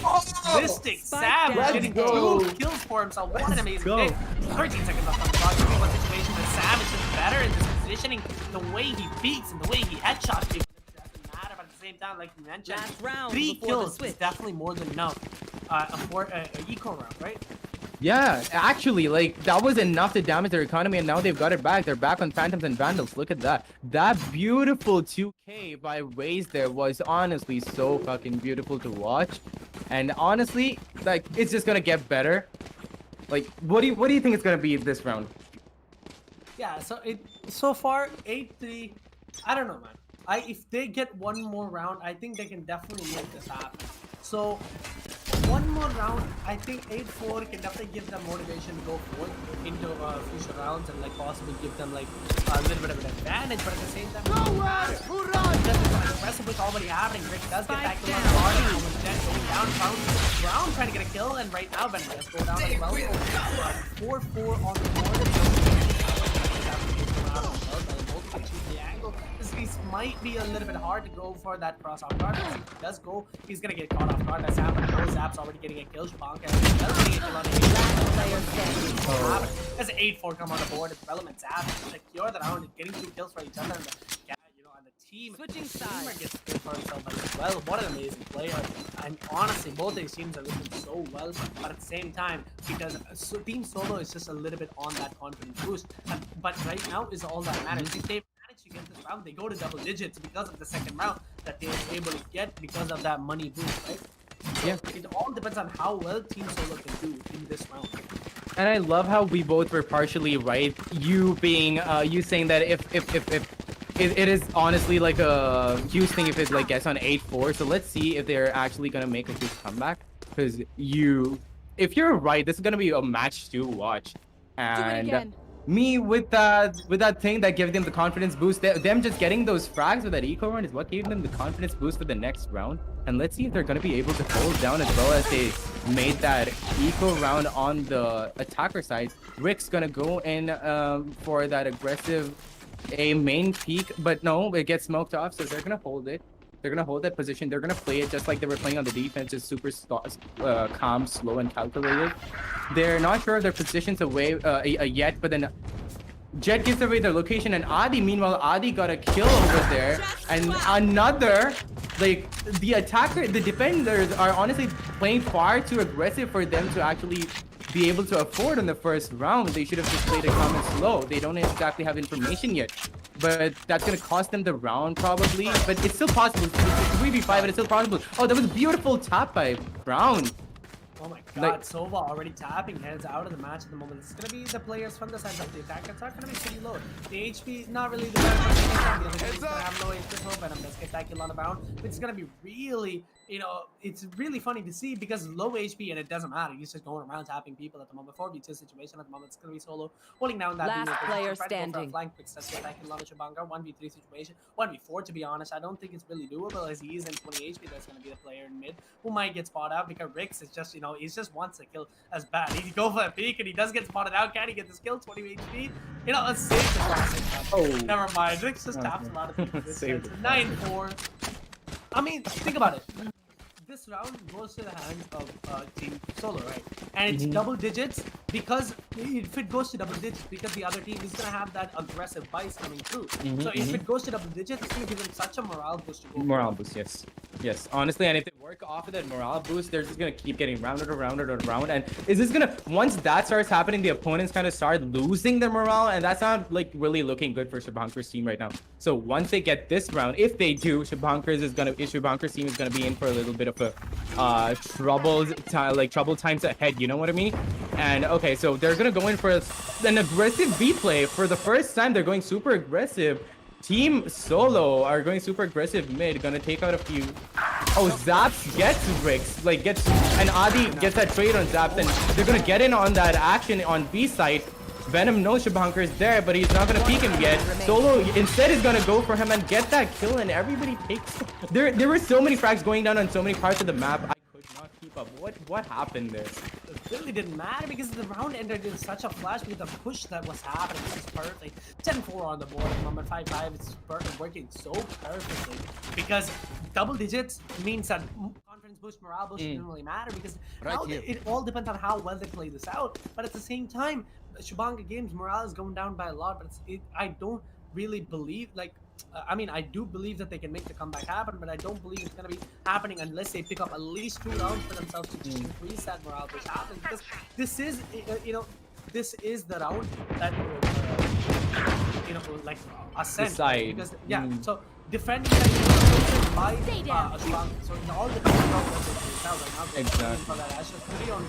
Mystic Sam getting 2 kills for himself. What an amazing day. 13 seconds left on the clock. One situation where Sam is just better in this positioning. The way he peeks and the way he headshots people, it doesn't matter. But at the same time, like you mentioned, Last round 3 before the kills is switch. definitely more than enough for an eco round, right? Yeah, actually, like that was enough to damage their economy, and now they've got it back. They're back on Phantoms and Vandals. Look at that. That beautiful 2K by Waze there was honestly so fucking beautiful to watch. And honestly, like it's just gonna get better. Like, what do you think it's gonna be this round? Yeah, so far 8-3. I don't know, man. If they get 1 more round, I think they can definitely make this happen. So 1 more round, I think 8-4 can definitely give them motivation to go forward into future rounds and like possibly give them like a little bit of an advantage. But at the same time, aggressive with already happening. Rick does get that kill on the party. Almost dead, going down. Brown trying to get a kill, and right now Ben does go down as well. 4-4 on the board. This might be a little bit hard to go for that cross off guard. If he does go, he's gonna get caught off guard. That's happened. Zap's already getting a kill. Shubhanker does getting a kill on the There's an 8-4 come on the board. It's relevant. Zap secure the round, getting 2 kills for each other. And the team switching sides gets killed for himself as well. What an amazing player. And honestly, both these teams are looking so well, but at the same time, because Team Solo is just a little bit on that confidence boost. But right now is all that matters. If they manage to get this round, they go to double digits because of the second round that they were able to get because of that money boost, right? So yeah, it all depends on how well Team Solo can do in this round. And I love how we both were partially right. You being you saying that if it is honestly like a huge thing if it like gets on 8-4. So let's see if they're actually gonna make a huge comeback. Because if you're right, this is gonna be a match to watch. And me with that thing that gave them the confidence boost, them just getting those frags with that eco round is what gave them the confidence boost for the next round. And let's see if they're gonna be able to hold down as well as they made that eco round on the attacker side. Rick's gonna go in for that aggressive a main peak, but no, it gets smoked off, so they're gonna hold it. They're gonna hold that position. They're gonna play it just like they were playing on the defense, just super calm, slow, and calculated. They're not sure of their positions away yet, but then Jet gives away their location, and Adi, meanwhile, Adi got a kill over there, and another, like, the defenders are honestly playing far too aggressive for them to actually be able to afford on the first round. They should have just played it calm and slow. They don't exactly have information yet. But that's going to cost them the round probably. But it's still possible. It's 3v5, but it's still possible. Oh, that was a beautiful tap by Brown. Oh my god, Like- Sova already tapping heads out of the match at the moment. It's gonna be the players from the side of the attack. It's not gonna be pretty low. The HP is not really the best. The other team's gonna have low HP, so Venom does get that kill on the bound. But it's gonna be really, it's really funny to see because low HP and it doesn't matter. He's just going around tapping people at the moment. 4v2 situation at the moment. It's gonna be solo holding down that. Last BO3, player trying to go for a standing. flank quick set get that kill on the Shubhanker. 1v3 situation. 1v4 to be honest. I don't think it's really doable as he is in 20 HP. That's gonna be the player in mid who might get spotted out because Rix is just, he just wants to kill as bad. He go for a peek and he does get spotted out. Can he get this kill? 20 HP. A safe classic. Oh. Never mind. Rix just taps a lot of people. Saved. 9-4. I mean, think about it. This round goes to the hands of Team Solo, right? And it's double digits because if it goes to double digits, because the other team is gonna have that aggressive bias coming through. So if it goes to double digits, it's gonna give them such a morale boost to go. Morale boost, yes. Yes, honestly, and if they work off of that morale boost, they're just gonna keep getting rounded around and around. And is this gonna, once that starts happening, the opponents kind of start losing their morale, and that's not like really looking good for Shubhanker's team right now. So once they get this round, if they do, Shubhanker's team is gonna be in for a little bit of a troubled times ahead. You know what I mean? And okay, so they're gonna go in for an aggressive B play for the first time. They're going super aggressive. Team Solo are going super aggressive mid, gonna take out a few. Oh, Zaps gets Rix, and Adi gets that trade on Zaps, and they're gonna get in on that action on B side. Venom knows Shubhanker is there, but he's not gonna peek him yet. Solo instead is gonna go for him and get that kill, and everybody takes. There were so many frags going down on so many parts of the map. I could not keep up. What happened there? It really didn't matter because the round ended in such a flash with the push that was happening. This is perfect. 10-4 on the board at the moment. 5-5. It's working so perfectly because double digits means that confidence boost, morale boost doesn't really matter because it all depends on how well they play this out. But at the same time, Shubhanker games morale is going down by a lot. But I don't really believe I do believe that they can make the comeback happen, but I don't believe it's going to be happening unless they pick up at least 2 rounds for themselves to just increase that morale push happen. Because this is, this is the round that, ascent. Decide. Because, so defending that by Shubhanker. So it all depends on what they do right now. Exactly. For that Asher, 3 on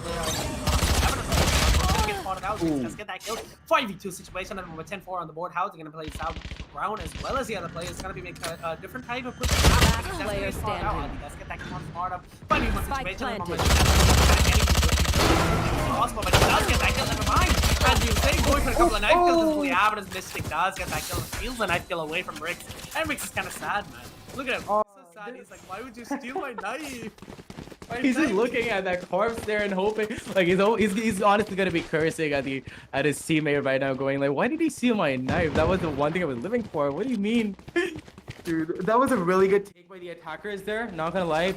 get spotted out. Let's get that kill. 5v2 situation and with 10-4 on the board. How are they going to play this out? Brown as well as the other players is going to be making a different type of push. Player standing. Let's get that kill on smart up. 5v1 situation. Planted. Possible, but he does get that kill. Never mind. As you say, going for a couple of knife kills is really happening. Mystic does get that kill. Steals the knife kill away from Rix. And Rix is kind of sad, man. Look at him. So sad. He's like, why would you steal my knife? He's just looking at that corpse there and hoping, like he's honestly gonna be cursing at his teammate right now, going like, why did he steal my knife? That was the one thing I was living for. What do you mean? Dude, that was a really good take by the attackers there, not gonna lie.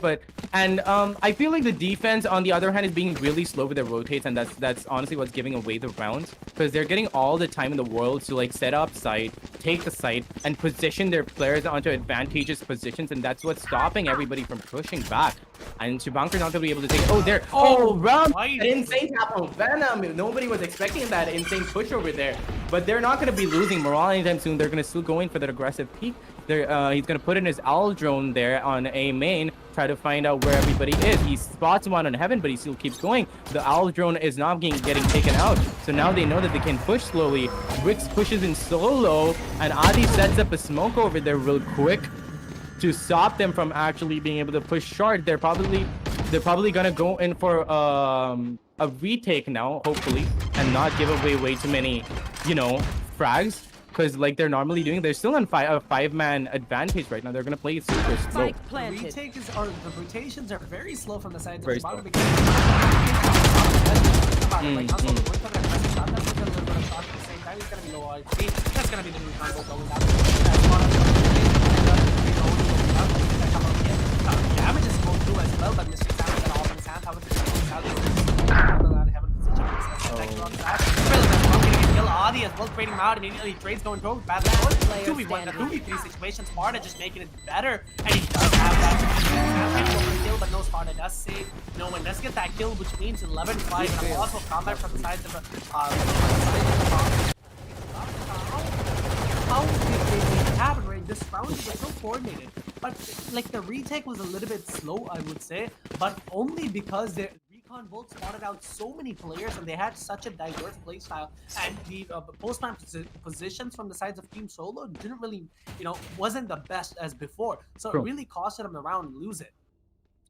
And I feel like the defense on the other hand is being really slow with their rotates, and that's honestly what's giving away the rounds, because they're getting all the time in the world to like set up site, take the site, and position their players onto advantageous positions, and that's what's stopping everybody from pushing back. And Shubhanker's not gonna be able to take. Round! An insane tap on Venom. Nobody was expecting that insane push over there, but they're not gonna be losing morale anytime soon. They're gonna still go in for that aggressive peek. He's gonna put in his owl drone there on A main, try to find out where everybody is. He spots one on heaven, but he still keeps going. The owl drone is not getting taken out, so now they know that they can push slowly. Rix pushes in solo, and Adi sets up a smoke over there real quick to stop them from actually being able to push short. They're probably gonna go in for a retake now, hopefully, and not give away way too many, frags. Because like they're normally doing, they're still on a 5-man advantage right now. They're gonna play it super slow. The rotations are very slow from the sides Very of slow. the because that's gonna be low RP. That's gonna be the new combo going down. Damage is going through as well, but Mr. Sam got off in his hand. How much Adi as well trading him out immediately. Trades going through. Bad 2v1, the 2v3 situation. Sparta just making it better, and he does have that. kill, but no spot. It does save. No one does get that kill, which means 11-5. And also combat from the sides of the how did they make it happen, right? This round was so coordinated, but like the retake was a little bit slow, I would say, but only because the Recon both spotted out so many players and they had such a diverse playstyle, and the post-man positions from the sides of Team Solo didn't really, wasn't the best as before, so it really costed them the round to lose it.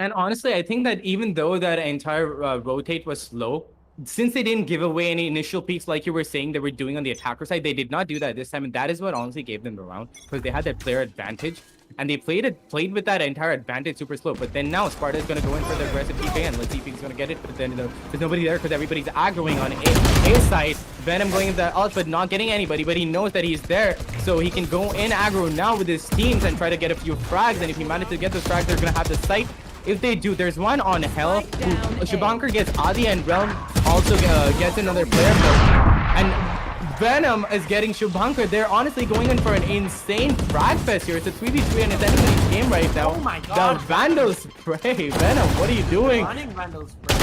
And honestly, I think that even though that entire rotate was slow, since they didn't give away any initial peaks like you were saying they were doing on the attacker side, they did not do that this time, and that is what honestly gave them the round, because they had that player advantage, and they played with that entire advantage super slow. But then now Sparta is going to go in for the aggressive TK, and let's see if he's going to get it. But then there's nobody there because everybody's aggroing on A side. Venom going into that ult, but not getting anybody, but he knows that he's there, so he can go in aggro now with his teams and try to get a few frags, and if he manages to get those frags, they're going to have the sight. If they do, there's one on Hell. Shubhanker gets Adi, and Realm also gets another player. And Venom is getting Shubhanker. They're honestly going in for an insane frag fest here. It's a 3v3 and it's anybody's game right now. Oh my god. The Vandal spray. Venom, what are you doing? Running Vandal spray.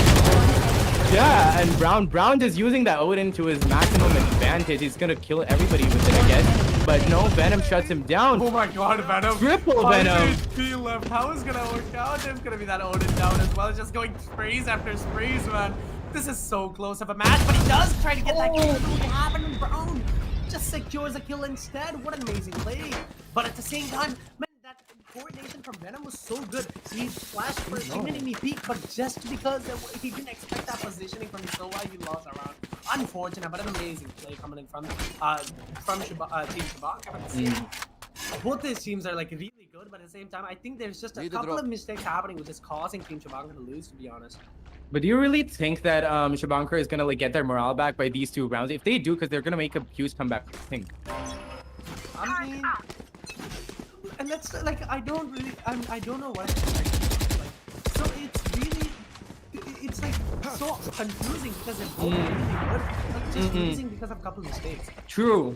Yeah, and Brown just using that Odin to his maximum advantage. He's gonna kill everybody with it, I guess. But no, Venom shuts him down. Oh my god, Venom. Triple Venom. HP left. How is gonna work out? There's gonna be that Odin down as well. It's just going sprays after sprays, man. This is so close of a match, but he does try to get that kill. What happened, and Brown just secures a kill instead. What an amazing play. But at the same time, man, that coordination from Venom was so good. He flashed for an enemy peak, but just because he didn't expect that positioning from Sova, he lost a round. Unfortunate, but an amazing play coming in from Team Shubhanker. But at the same, both these teams are like really good, but at the same time, I think there's just a couple of mistakes happening, which is causing Team Shubhanker to lose, to be honest. But do you really think that Shubhanker is gonna like get their morale back by these 2 rounds? If they do, because they're gonna make a huge comeback, I think. I mean, and that's like I don't know what to expect. Like, so it's really, it's like so confusing because they're both really good, but just losing because of a couple of mistakes. True.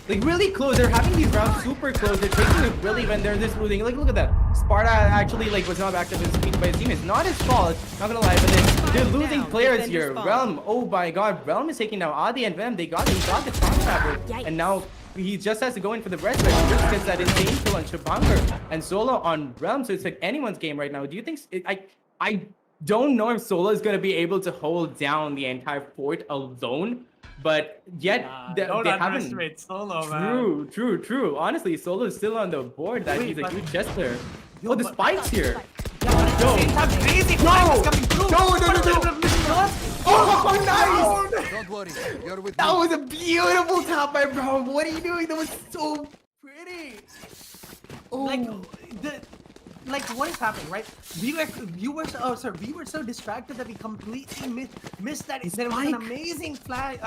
Like really close. They're having these rounds super close. They're taking it really when they're this losing. Like look at that. Sparta actually like was not backed up in speed by his team. It's not his fault. Not gonna lie, but they're losing players here. Realm. Oh my god. Realm is taking down Adi and Venom. He got the contract, and now he just has to go in for the rest. But he just gets that insane kill on Shubhanker and Solo on Realm. So it's like anyone's game right now. Do you think? I don't know if Solo is gonna be able to hold down the entire fort alone. But yet they haven't. Solo, man. True. Honestly, Solo is still on the board. That he's a huge chess player. Oh, the spikes here. No. Oh, nice. Don't worry, you're with me. That was a beautiful top by Brown. What are you doing? That was so pretty. Oh. Like what is happening, right? We were so distracted that we completely missed that. There was an amazing flank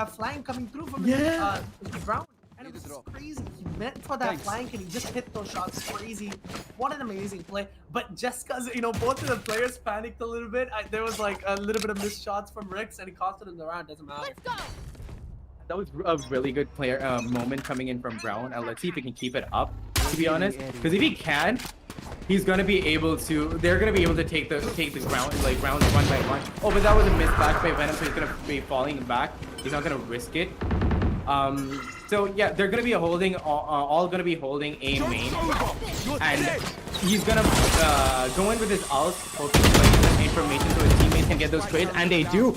coming through from Brown, and it was just crazy. He meant for that flank and he just hit those shots. Crazy. What an amazing play. But just because both of the players panicked a little bit, there was like a little bit of missed shots from Rix, and he costed him the round. Doesn't matter. Let's go. That was a really good player moment coming in from Brown, and let's see if he can keep it up. To be honest, because if he can, he's gonna be able to. They're gonna be able to take the ground like rounds 1 by 1. Oh, but that was a missed back by Venom, so he's gonna be falling back. He's not gonna risk it. So yeah, they're gonna be holding all gonna be holding A main, and he's gonna go in with his ult, hoping to like information so his teammates can get those trades, and they do.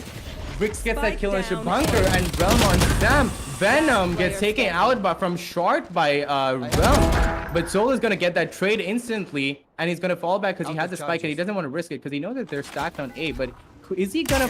Rix gets that kill on Shubhanker, and Realm on Sam. Venom gets taken out from short by Realm, but Soul is gonna get that trade instantly, and he's gonna fall back because he has the spike and he doesn't want to risk it because he knows that they're stacked on A. But is he gonna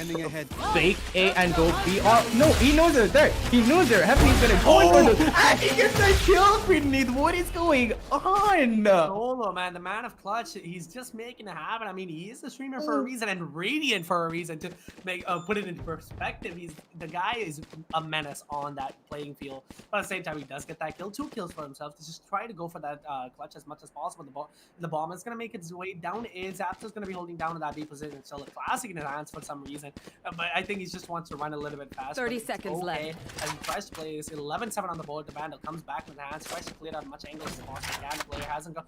fake A and go B? No, he knows they're there. He knows they're heavy. He's gonna go in for those. And he gets that kill beneath. What is going on? Solo, man, the man of clutch. He's just making it happen. I mean, he is a streamer for a reason and Radiant for a reason. To make put it into perspective, the guy is a menace on that playing field. But at the same time, he does get that kill, 2 kills for himself. To just try to go for that clutch as much as possible. The bomb is gonna make its way down. Zapdos is gonna be holding down to that B position. Still a classic in his hands. stance for some reason. But I think he just wants to run a little bit faster. 30 seconds left. As he tries to play, is 11-7 on the board. The Vandal comes back with hands, tries to clear out much angles as possible. The player hasn't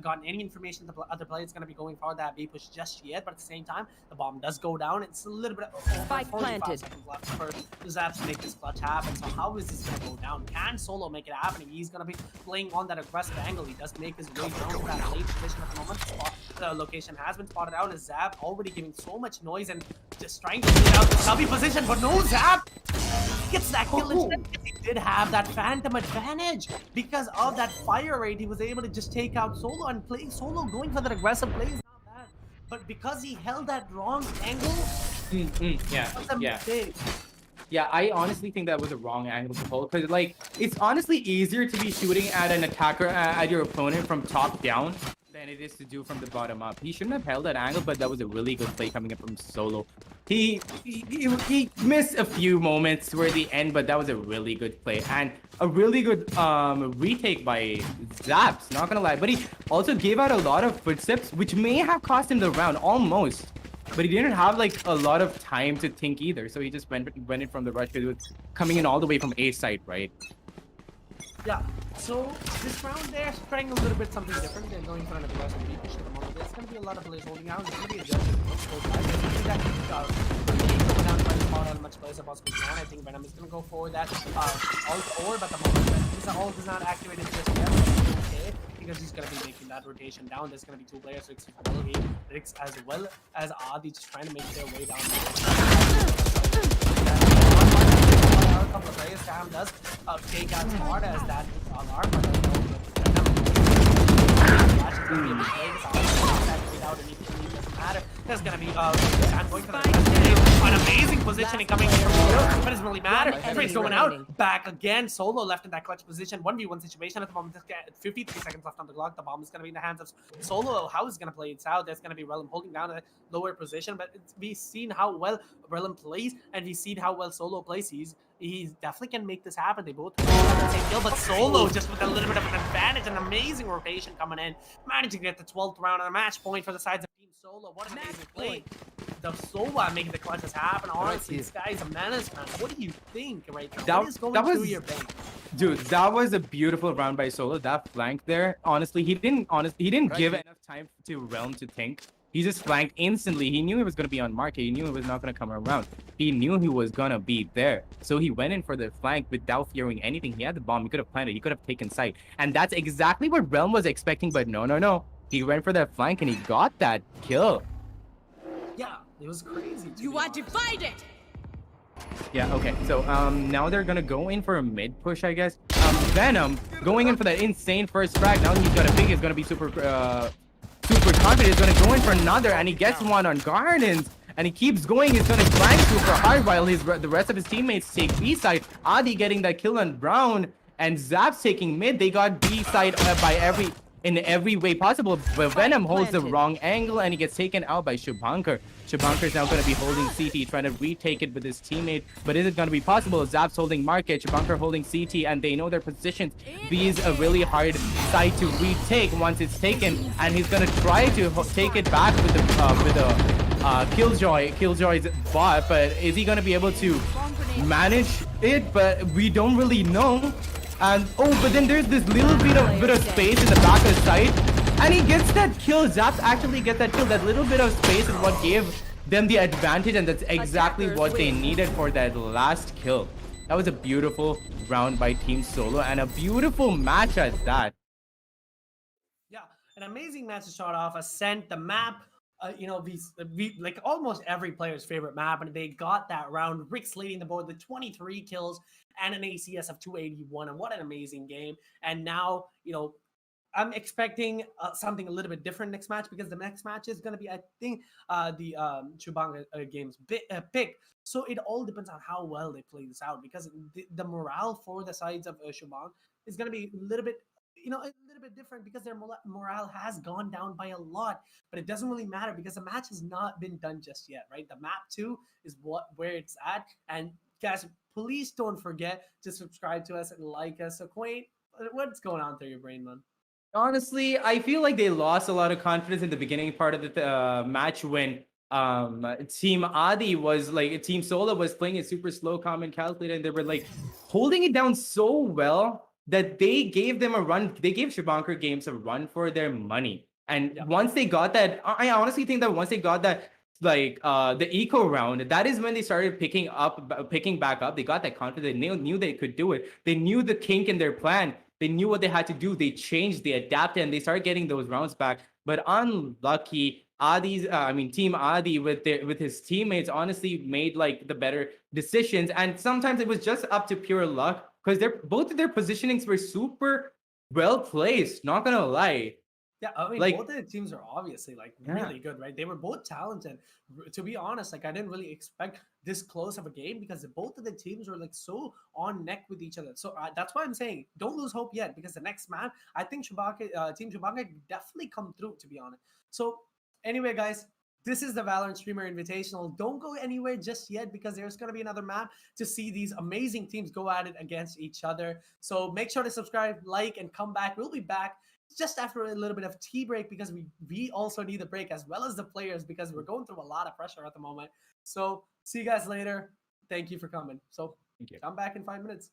gotten any information the other player is going to be going for that B push just yet. But at the same time, the bomb does go down. It's a little bit of Spike planted. seconds left for the Zaps to make this clutch happen. So how is this going to go down? Can Solo make it happen? He's going to be playing on that aggressive angle. He does make his way down to that late position at the moment. The location has been spotted out as Zap already giving so much noise and just trying to clear out the stubby position, but no, Zap gets that kill instead because he did have that phantom advantage. Because of that fire rate, he was able to just take out Solo, and playing Solo going for that aggressive play is not bad. But because he held that wrong angle, Yeah, I honestly think that was a wrong angle to hold, because like it's honestly easier to be shooting at an attacker at your opponent from top down than it is to do from the bottom up. He shouldn't have held that angle, but that was a really good play coming up from Solo. He missed a few moments toward the end, but that was a really good play and a really good retake by Zaps, not gonna lie. But he also gave out a lot of footsteps, which may have cost him the round almost. But he didn't have like a lot of time to think either, so he just went in from the rush because it was coming in all the way from A side, right? Yeah, so this round they're trying a little bit something different. They're going for an aggressive B push at the moment. There's going to be a lot of players holding out. There's going to be a judge as much players as possible can. I think Venom is going to go for that ult, but the moment his ult is not activated just yet. Okay, because he's going to be making that rotation down. There's going to be two players, Rix as well as Adi just trying to make their way down. A couple of players, Sam does take out hard as that alarm, but without any doesn't matter. There's gonna be Sam going for an amazing positioning coming from here, but it doesn't really matter. Trace going out, back again. Solo left in that clutch position. 1v1 situation at the moment. 53 seconds left on the clock. The bomb is gonna be in the hands of Solo. How is gonna play it out? There's gonna be Relum holding down a lower position, but we've seen how well Relum plays, and we've seen how well Solo plays. He definitely can make this happen. They both have the same kill, but Solo just with a little bit of an advantage, an amazing rotation coming in, managing to get the 12th round on a match point for the sides of Team Solo. What an amazing play. The Sova making the clutches happen. Honestly, this guy's a menace, man. What do you think right now? What is going through your brain? Dude, that was a beautiful round by Solo. That flank there, honestly, he didn't give enough time to Realm to think. He just flanked instantly. He knew he was going to be on market. He knew he was not going to come around. He knew he was going to be there. So he went in for the flank without fearing anything. He had the bomb. He could have planted. He could have taken sight. And that's exactly what Realm was expecting. But no. He went for that flank and he got that kill. Yeah, it was crazy. You are divided. Yeah, okay. So now they're going to go in for a mid push, I guess. Venom going in for that insane first frag. Now he's got a big. He's going to be super confident. He's going to go in for another, and he gets one on Gardens, and he keeps going. He's going to flank super hard while the rest of his teammates take B side. Adi getting that kill on Brown, and Zaps taking mid. They got B side in every way possible, but Venom holds the wrong angle, and he gets taken out by Shubhanker. Shubhanker's now going to be holding CT, trying to retake it with his teammate, but is it going to be possible? Zaps holding market, Shubhanker holding CT, and they know their positions. B is a really hard site to retake once it's taken, and he's going to try to take it back with the Killjoy's bot, but is he going to be able to manage it? But we don't really know. And but then there's this little bit of space in the back of the site, and he gets that kill. Zaps actually gets that kill. That little bit of space is what gave them the advantage, and that's exactly what they needed for that last kill. That was a beautiful round by Team Solo, and a beautiful match at that. Yeah, an amazing match to start off. Ascent, the map. We like almost every player's favorite map, and they got that round. Rick's leading the board with 23 kills and an ACS of 281, and what an amazing game. And now, I'm expecting something a little bit different next match, because the next match is going to be, I think, the Shubhanker game's pick. So it all depends on how well they play this out, because the morale for the sides of Shubhanker is going to be a little bit different, because their morale has gone down by a lot. But it doesn't really matter, because the match has not been done just yet, right? The map 2 is where it's at. And guys, please don't forget to subscribe to us and like us. So Quain, what's going on through your brain, man? Honestly, I feel like they lost a lot of confidence in the beginning part of the match when Team Adi was like Team Sola was playing it super slow, calm, and calculated, and they were like holding it down so well that they gave them a run. They gave Shubhanker Games a run for their money. And once they got that, I honestly think that once they got that, like the eco round, that is when they started picking back up. They got that confidence. They knew they could do it. They knew the kink in their plan. They knew what they had to do. They changed, they adapted, and they started getting those rounds back. But unlucky, Team Adi with his teammates honestly made like the better decisions, and sometimes it was just up to pure luck because both of their positionings were super well placed. Not gonna lie. Yeah, I mean, Like- both of the teams are obviously like really good, right? They were both talented. To be honest, like I didn't really expect this close of a game because both of the teams were like so on neck with each other. So that's why I'm saying don't lose hope yet, because the next man, I think Team Shubhanker definitely come through. To be honest. So anyway, guys, this is the Valorant Streamer Invitational. Don't go anywhere just yet because there's going to be another map to see these amazing teams go at it against each other. So make sure to subscribe, like, and come back. We'll be back just after a little bit of tea break because we also need a break as well as the players because we're going through a lot of pressure at the moment. So see you guys later. Thank you for coming. So Thank you. come back in 5 minutes.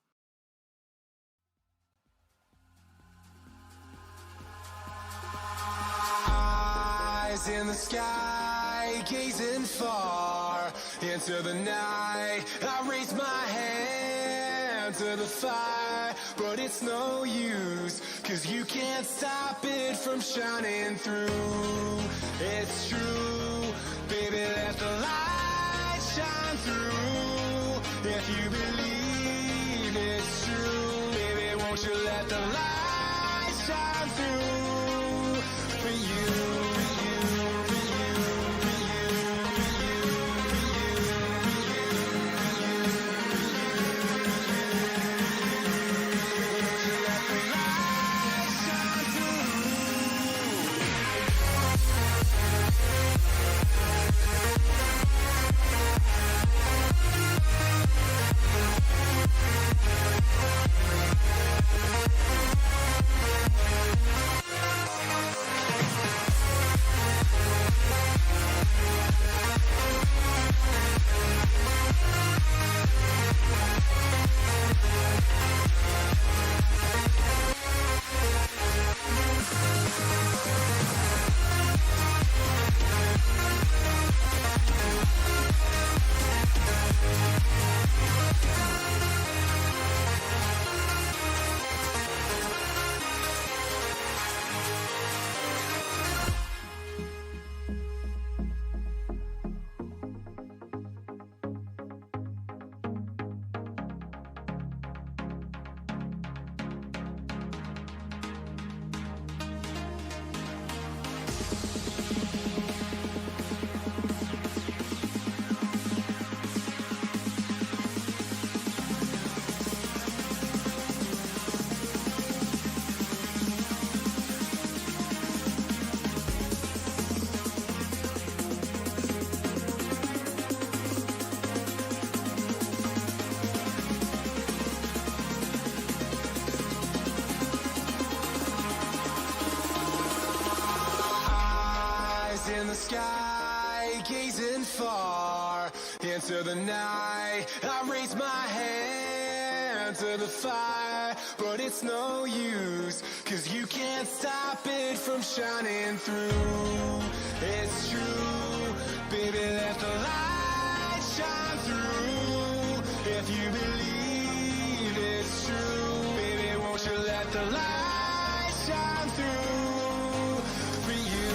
Eyes in the sky, gazing far into the night. I raise my hand to the fire, but it's no use, 'cause you can't stop it from shining through. It's true, baby, let the light shine through. If you believe it's true, baby, won't you let the light shine through for you. In the sky, gazing far into the night. I raise my hand to the fire, but it's no use, 'cause you can't stop it from shining through. It's true, baby, let the light shine through. If you believe it's true, baby, won't you let the light shine through for you.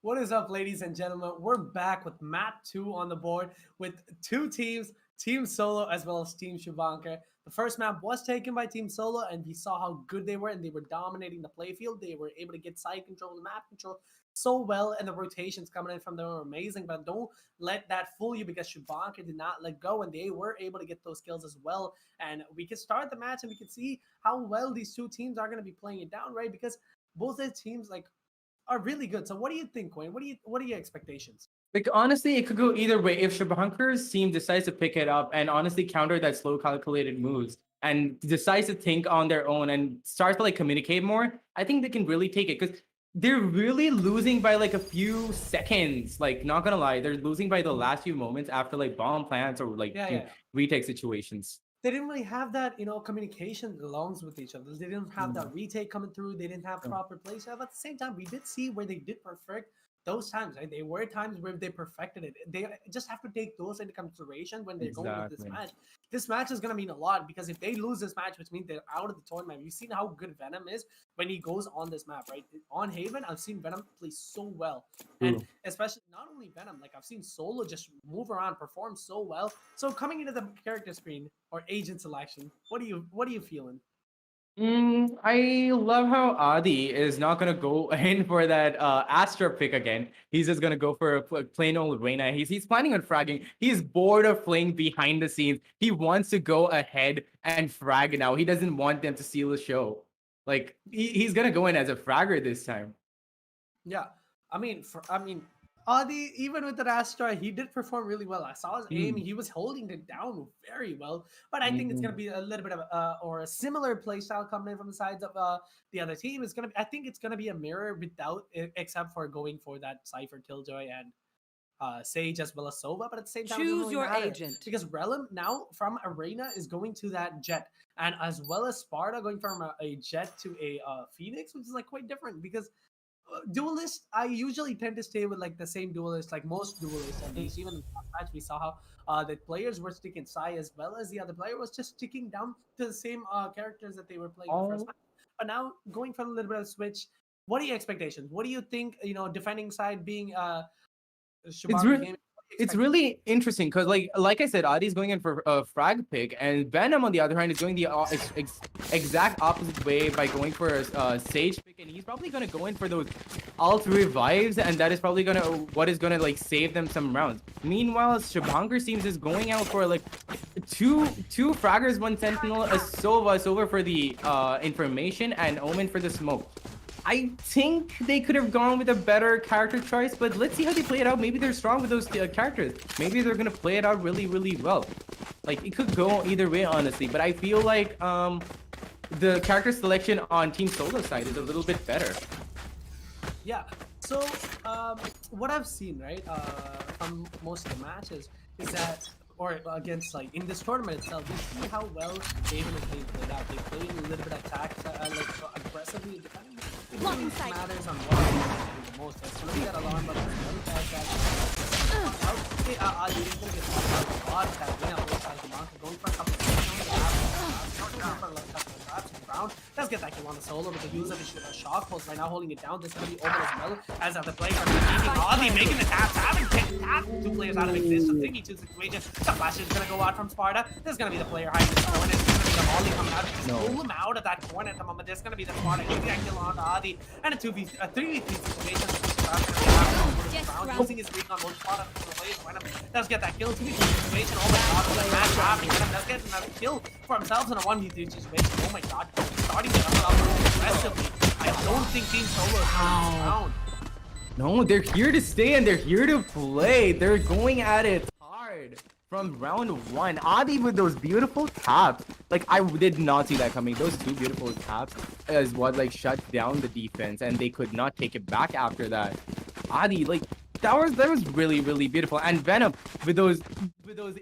What is up, ladies and gentlemen? We're back with map 2 on the board with two teams, Team Solo as well as Team Shubhanker. The first map was taken by Team Solo, and we saw how good they were, and they were dominating the playfield. They were able to get side control and map control so well, and the rotations coming in from them were amazing. But don't let that fool you, because Shubhanker did not let go, and they were able to get those kills as well. And we can start the match, and we can see how well these two teams are going to be playing it down, right? Because both the teams are really good. So what do you think, Wayne? What are your expectations? Like honestly, it could go either way. If Shubhanker's team decides to pick it up and honestly counter that slow calculated moves and decides to think on their own and start to like communicate more, I think they can really take it because they're really losing by like a few seconds. Like not gonna lie, they're losing by the last few moments after like bomb plants or like retake situations. They didn't really have that, communication alongs with each other. They didn't have that retake coming through. They didn't have proper play stuff. At the same time, we did see where they did perfect those times, right? They were times where they perfected it. They just have to take those into consideration when they're going with this match. This match is going to mean a lot because if they lose this match, which means they're out of the tournament. You've seen how good Venom is when he goes on this map, right? On Haven, I've seen Venom play so well. And especially not only Venom, like I've seen Solo just move around, perform so well. So coming into the character screen or agent selection, what are you feeling? I love how Adi is not gonna go in for that Astra pick again. He's just gonna go for a plain old Reyna. He's planning on fragging. He's bored of playing behind the scenes. He wants to go ahead and frag now. He doesn't want them to steal the show. Like he's gonna go in as a fragger this time. Yeah, Adi, even with the Astra, he did perform really well. I saw his aim; he was holding it down very well. But I think it's going to be a little bit of or a similar play style coming in from the sides of the other team. I think it's going to be a mirror without, except for going for that Cypher, Killjoy, and Sage as well as Sova. But at the same time, Choose your agent, because Relum now from Arena is going to that Jet, and as well as Sparta going from a Jet to a Phoenix, which is like quite different because. Duelist, I usually tend to stay with like the same duelist, like most duelists at least. Even in the last match, we saw how the players were sticking Sai as well as the other player was just sticking down to the same characters that they were playing in the first match. But now going for a little bit of switch, what are your expectations? What do you think? Defending side being Shubhanker game. It's really interesting because, like I said, Adi's going in for a frag pick, and Venom on the other hand is going the exact opposite way by going for a Sage pick, and he's probably gonna go in for those alt revives, and that is probably what is gonna like save them some rounds. Meanwhile, Shubhanker seems is going out for like two fraggers, one sentinel, a Sova for the information, and Omen for the smoke. I think they could have gone with a better character choice, but let's see how they play it out. Maybe they're strong with those characters. Maybe they're gonna play it out really, really well. Like it could go either way, honestly. But I feel like the character selection on Team Solo side is a little bit better. Yeah. So what I've seen, right, from most of the matches is that, or against like in this tournament itself, you see how well Haven is being played out. They play a little bit of attacks, aggressively defending. It really matters on what they do the most. That's really that alarm button is very fast. I didn't think it's a lot that win out both sides of the market. Going for a couple of round. Let's get that kill on the Solo with the use of the shock pulse right now, holding it down. This is going to be open as well as the player Adi making the taps, having two players out of existence. 3v2 situation. The flash is going to go out from Sparta. This is going to be the player hiding the corner. It's going to be the volley coming out. Just pull him out of that corner at the moment. There's going to be the Sparta getting that kill on Adi. And a 3v3 situation. Losing his streak on both Sparta. Let's get that kill. 2v3 situation. Oh my god, what a match happening. Let's get another kill for himself in a 1v3 situation. Oh my god, starting to up aggressively. I don't think Team Solo is down. No, they're here to stay and they're here to play. They're going at it hard from round one. Adi with those beautiful taps. Like I did not see that coming. Those two beautiful taps is what like shut down the defense, and they could not take it back after that. Adi, like that was really, really beautiful. And Venom with those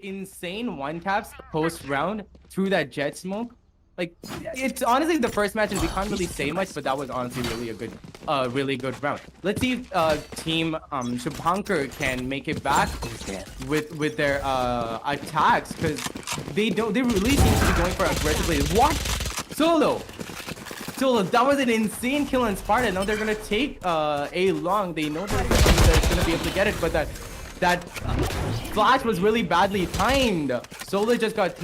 insane one taps post round through that jet smoke. Like it's honestly the first match and we can't really say much, but that was honestly really good round. Let's see if team Shubhanker can make it back with their attacks, because they really seem to be going for aggressive plays. What? Solo Solo, that was an insane kill on Sparta. Now they're gonna take a long. They know they're gonna be able to get it, but that flash was really badly timed. Solo just got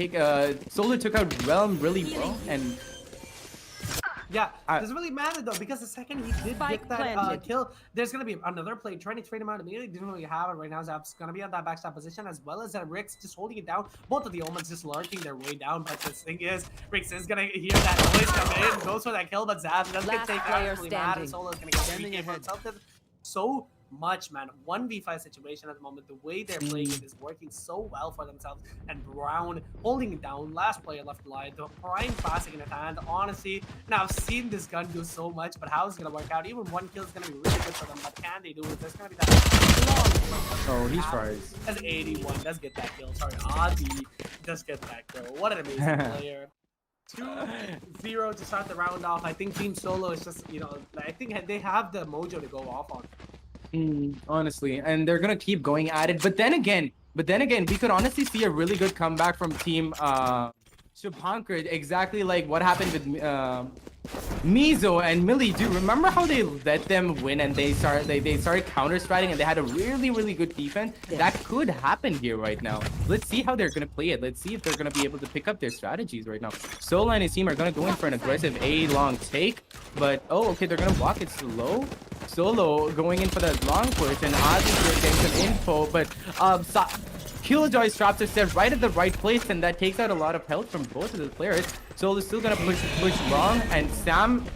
Solo took out Realm really well, and Yeah, doesn't really matter though, because the second he did Spike get that planted. kill, there's gonna be another play trying to trade him out immediately. Didn't really have it right now. Zap's gonna be on that backstab position, as well as Rick's just holding it down. Both of the Omens just lurking their way down, but the thing is, Rick's is gonna hear that noise come in, goes for that kill, but Zap doesn't get Last taken player out. Really mad, and standing. Solo's gonna get Standing 3K for ahead. himself. So much, man. 1v5 situation at the moment. The way they're playing it is working so well for themselves. And Brown holding it down. Last player left alive. The prime classic in his hand. Honestly, now I've seen this gun do so much, but how is it gonna work out? Even one kill is gonna be really good for them. But can they do it? There's gonna be that long. oh, he tries. That's 81. Does get that kill. Sorry, Adi does get that kill. What an amazing player. 2-0 to start the round off. I think Team Solo is just, I think they have the mojo to go off on. Honestly, and they're gonna keep going at it. But then again, we could honestly see a really good comeback from Team Shubhanker, exactly like what happened with Mizo and Millie. Do you remember how they let them win and they started counter-striding and they had a really good defense? That could happen here right now. Let's see how they're gonna play it. Let's see if they're gonna be able to pick up their strategies right now. Solo and his team are gonna go in for an aggressive A-long take, but okay, they're gonna block it slow. Solo going in for that long push, and Ozzy getting some info, but Killjoy's traps are set right at the right place, and that takes out a lot of health from both of the players. Solo's still gonna push long, and Sam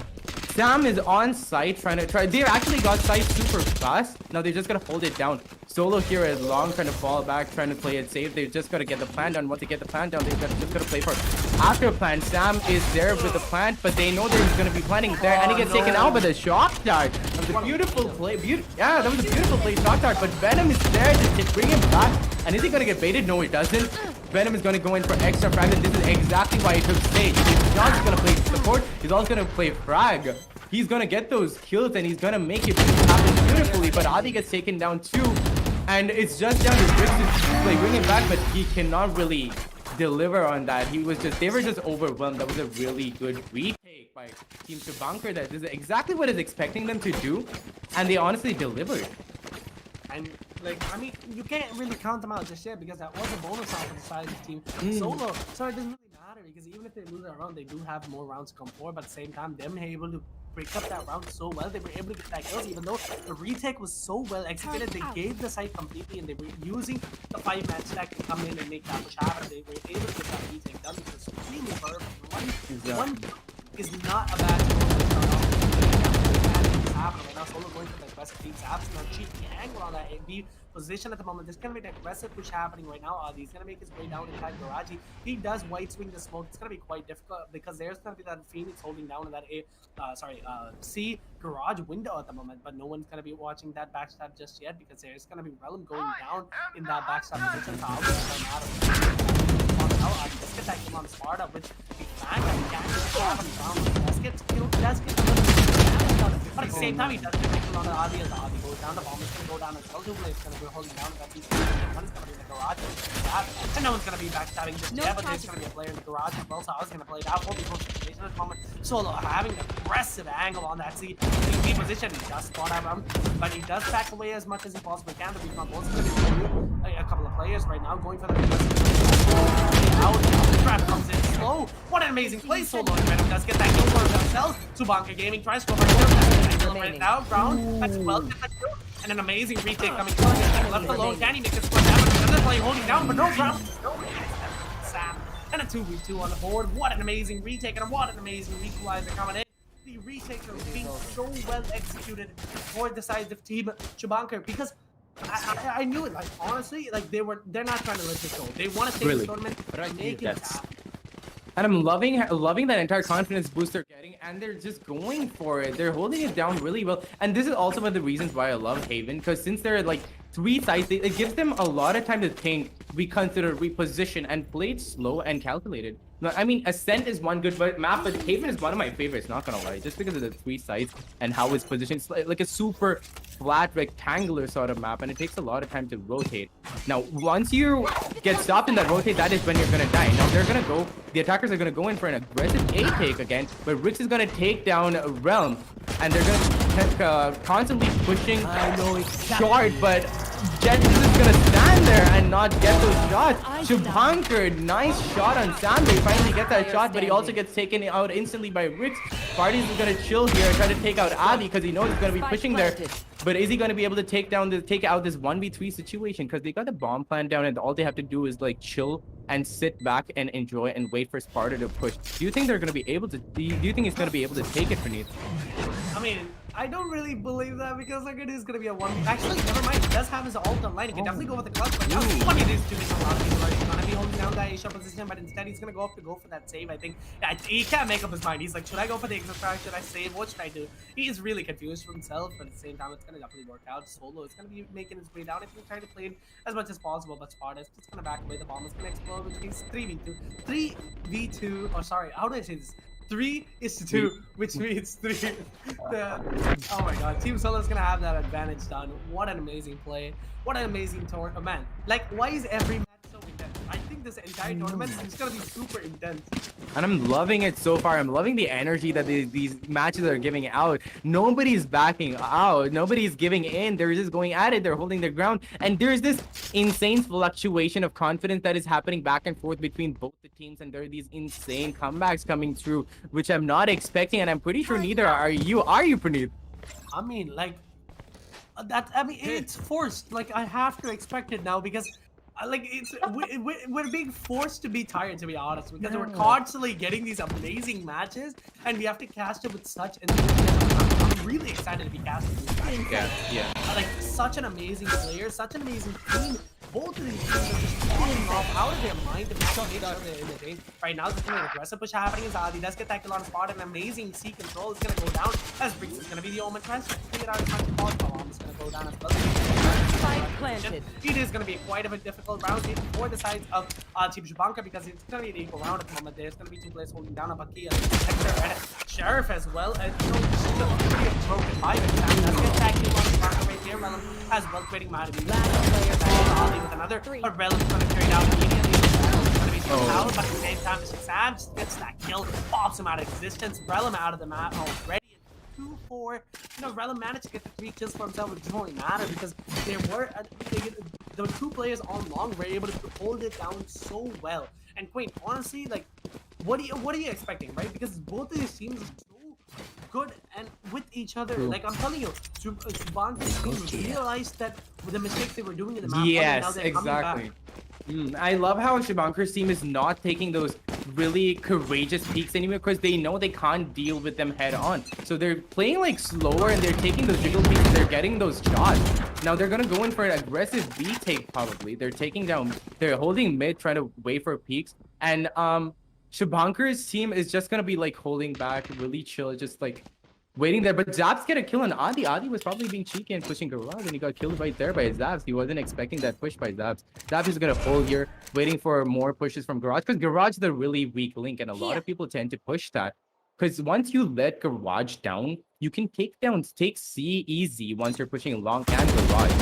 is on site trying to try. They actually got site super fast. Now they're just gonna hold it down. Solo here is long, trying to fall back, trying to play it safe. They just gotta get the plan done. Once they get the plan done, they're just gonna play for after plan. Sam is there with the plant, but they know they're gonna be planting there, and he gets taken out by the shock dart. That was a beautiful play. Yeah, that was a beautiful play, shock dart. But Venom is there to bring him back. And is he gonna get baited? No, he doesn't. Venom is gonna go in for extra frag, and this is exactly why he took stage. He's not just gonna play support, he's also gonna play frag. He's gonna get those kills and he's gonna make it happen beautifully, but Adi gets taken down too. And it's just down to Briggs to bring him back, but he cannot really deliver on that. They were just overwhelmed. That was a really good retake by Team Shubhanker. That is exactly what is expecting them to do, and they honestly delivered. And you can't really count them out just yet, because that was a bonus round for the side of the team. Solo, so it doesn't really matter, because even if they lose that round, they do have more rounds to come forward. But at the same time, them able to break up that round so well, they were able to get that kills, even though the retake was so well executed. They gave the site completely, and they were using the 5-man stack to come in and make that push happen. They were able to get that retake done, which was really perfect. One is not a bad happening right now. Solo going for the aggressive team. Zap's now cheating the angle on that B position at the moment. There's gonna be the aggressive push happening right now. He's gonna make his way down inside Garage. He does white swing the smoke. It's gonna be quite difficult, because there's gonna be that Phoenix holding down in that C garage window at the moment, but no one's gonna be watching that backstab just yet, because there's gonna be Realm going down in that backstab position. So just get that kill on Sparta with the fang that he can't just have him down. Does get killed, does get but at the same time, he does get kill on the Adi as the Adi goes down. The bomb is gonna go down as well. Double is gonna be holding down that piece. One is gonna be in the garage. And no one's gonna be backstabbing just yet, but there's gonna be a player in the garage as well. So I was gonna play it out. Won't be close to the situation at the moment. Solo having an aggressive angle on that C position. He does spot at him, but he does back away as much as he possibly can. The recon ball's gonna be a couple of players right now going for the out. The trap comes in slow. What an amazing play. Solo and Venom does get that kill for themselves. Shubhanker Gaming tries to go for kill right now. Brown that's well get that kill. And an amazing retake coming through. Left alone. Can he make this score damage? Another play holding down, but no Brown. No Sam. And a 2v2 on the board. What an amazing retake, and what an amazing equalizer coming in. The retakes are being so well executed for the side of Team Shubhanker, because I knew it. Like, honestly, like they're not trying to let this go. They want to take the tournament, but make it happen. And I'm loving that entire confidence boost they're getting, and they're just going for it. They're holding it down really well. And this is also one of the reasons why I love Haven, because since they're like 3 sides, it gives them a lot of time to think, reconsider, reposition, and play it slow and calculated. I mean, Ascent is one good map, but Haven is one of my favorites, not gonna lie. Just because of the 3 sites and how it's positioned. It's like a super flat, rectangular sort of map, and it takes a lot of time to rotate. Now, once you get stopped in that rotate, that is when you're gonna die. Now, the attackers are gonna go in for an aggressive A take again, but Rix is gonna take down Realm, and they're gonna constantly pushing short, but Jet is just gonna stand there and not get those shots. Shubhanker, nice shot on Sam. They finally get that shot, but he also gets taken out instantly by Rix. Parties is gonna chill here and try to take out Adi because he knows he's gonna be pushing there. But is he gonna be able to take out this 1v3 situation? Because they got the bomb plan down, and all they have to do is like chill and sit back and enjoy and wait for Sparta to push. Do you think they're gonna be able to? Do you think he's gonna be able to take it for Neith? I mean, I don't really believe that because like it is gonna be a 1. Actually, never mind. He does have his ult online. He can definitely go with the clutch. But now, funny it is to be so loud. He's gonna be holding down that Asia position, but instead he's gonna go for that save. I think he can't make up his mind. He's like, should I go for the exit track? Should I save? What should I do? He is really confused for himself, but at the same time, it's gonna definitely work out. Solo is gonna be making his way down. If he's trying to play it as much as possible, but Sparta is just gonna back away. The bomb is gonna explode, which means 3v2. Oh, sorry. How do I say this? 3-2, which means 3. Oh my god, Team Solo is gonna have that advantage done. What an amazing play. What an amazing tournament. Man, like, why is every match so intense? I think this entire tournament is gonna be super intense. And I'm loving it so far. I'm loving the energy that these matches are giving out. Nobody's backing out. Nobody's giving in. They're just going at it. They're holding their ground. And there's this insane fluctuation of confidence that is happening back and forth between both the teams. And there are these insane comebacks coming through, which I'm not expecting. And I'm pretty sure neither are you. Are you, Praneeth? I mean, like, it's forced. Like, I have to expect it now because like we're being forced to be tired, to be honest, because we're constantly getting these amazing matches and we have to cast it with such enthusiasm. I'm really excited to be casting these matches. Yeah. Like, such an amazing player, such an amazing team. Both of these teams are just falling off out of their mind to make sure they're in the game. Right now, there's an aggressive push happening. Adi does get that kill on spot. An amazing C control is going to go down as Briggs is going to be the Omen transfer. Figure out how to bomb is going to go down as well. Planted. It is going to be quite a difficult round here for the sides of Team Shubhanker because it's going to be an equal round at the moment. There's going to be 2 players holding down a Baki and Sheriff as well. And you know, this is going to be a broken by the time. Let's get back to Shubhanker right here. Relum as well, creating Madden. Last player with another, but Relum is going to carry it out immediately. It's going to be thrown out, but at the same time, Sam just gets that kill, pops him out of existence. Relum out of the map already. 2-4. You know, Relum managed to get the 3 kills for himself, which doesn't really matter because there were the 2 players on long were able to hold it down so well. And Quain, honestly, like, what are you expecting, right? Because both of these teams are so good and with each other. Like, I'm telling you, Shubhanker's team realized that with the mistakes they were doing in the map. Yes, exactly. I love how Shubhanker's team is not taking those really courageous peaks anymore because they know they can't deal with them head on. So they're playing like slower and they're taking those jiggle peaks and they're getting those shots. Now they're gonna go in for an aggressive B take probably. They're holding mid, trying to wait for peaks. And Shubhanker's team is just gonna be like holding back, really chill, just like waiting there. But Zaps get a kill on Adi. Adi was probably being cheeky and pushing Garage, and he got killed right there by Zaps. He wasn't expecting that push by Zaps. Zaps is gonna hold here, waiting for more pushes from Garage, because Garage is the really weak link, and a lot of people tend to push that. Because once you let Garage down, you can take C easy once you're pushing long and Garage.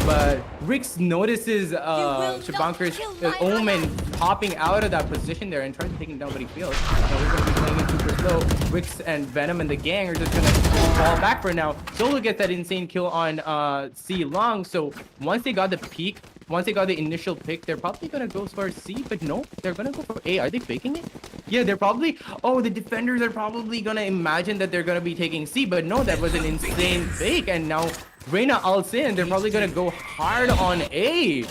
But Rix notices Shubhanker's Omen popping out of that position there and tries to take him down, but he fails. Now we're going to be playing it super slow. Rix and Venom and the gang are just going to fall back for now. Solo gets that insane kill on C long. So once they got the peak, once they got the initial pick, they're probably going to go for C, but no, they're going to go for A. Are they faking it? Yeah, they're probably... Oh, the defenders are probably going to imagine that they're going to be taking C, but no, that was an insane fake. And now Reyna ults in. They're probably going to go hard on A.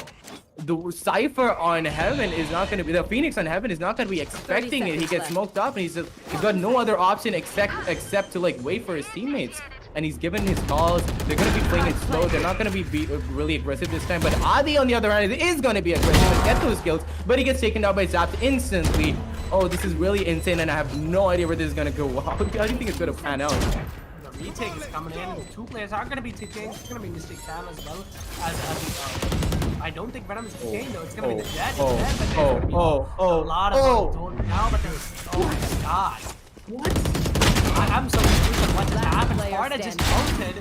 The Cypher on Heaven is not going to be... The Phoenix on Heaven is not going to be expecting it. He gets smoked up and he's got no other option except to like wait for his teammates. And he's given his calls. They're going to be playing it slow. They're not going to be really aggressive this time. But Adi, on the other hand, is going to be aggressive and get those kills. But he gets taken down by Zaps instantly. Oh, this is really insane, and I have no idea where this is going to go. How do you think it's going to pan out? retake is coming in. Two players are going to be TKing. It's going to be Mystic Sam as well as I don't think Venom is TKing though. It's going to be the Jet. But there's going to be a lot of total now. But there's, oh my god. What? I'm so confused on what just happened. Sparta just ulted.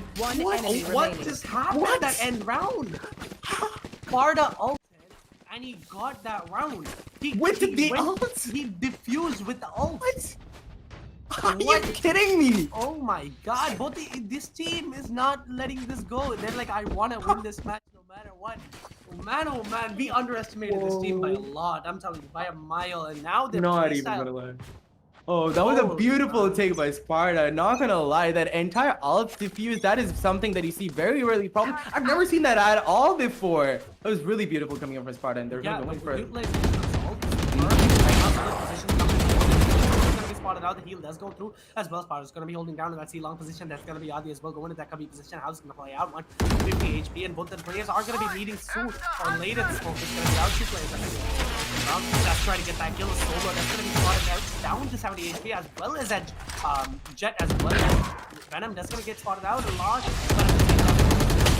What just happened that end round? Sparta ulted and he got that round. He diffused with the ult. What? Are you kidding me? Oh my god, this team is not letting this go. They're like, I want to win this match no matter what. Oh man, we underestimated this team by a lot. I'm telling you, by a mile. And now they're not even gonna lie. Oh, that was a beautiful take by Sparta. Not gonna lie, that entire ult diffuse, that is something that you see very rarely. Probably, I've never seen that at all before. It was really beautiful coming up from Sparta, and they're gonna go in for it. Spotted out, the heal does go through as well. Sparta's going to be holding down in that C-long position. That's going to be Adi as well. Going into that cubby position. How's it going to play out? 150 HP, and both the players are going to be meeting soon or later. The smoke is going to be out. Two players are going to be that's trying to get that kill solo. That's going to be spotted out down to 70 HP as well as that Jet as well. Venom that's going to get spotted out. Large, but at the same time,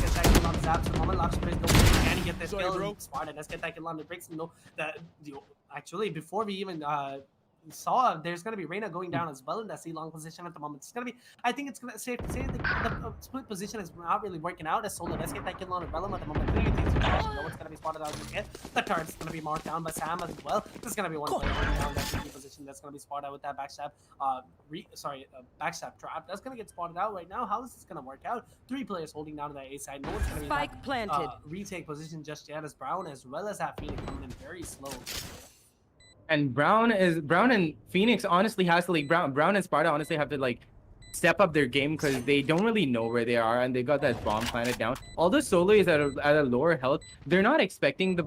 get that kill on Zaps. The moment Large plays can he get this kill? Sparta let's get that kill on the breaks. No, actually before we even saw there's going to be Reyna going down as well in that C-long position at the moment. It's going to be, I think it's going to safe to say the split position is not really working out as Solo. Let's get that kill on Rebellum at the moment. Who do you think is going to be spotted out again? The turret's going to be marked down by Sam as well. There's going to be one player holding down that CT position that's going to be spotted out with that backstab. Backstab trap. That's going to get spotted out right now. How is this going to work out? Three players holding down to that A side. No one's going to be Spike planted. Retake position just yet as Brown as well as that Phoenix coming in very slow. And Brown and Phoenix honestly has to Brown and Sparta honestly have to step up their game because they don't really know where they are and they got that bomb planted down. Although Solo is at a lower health, they're not expecting the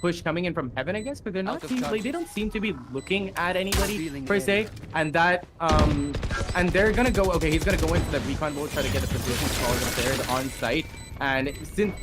push coming in from heaven, I guess, because they're not they don't seem to be looking at anybody per se. And that and they're gonna go he's gonna go into the recon mode, try to get the position called up there on site. And since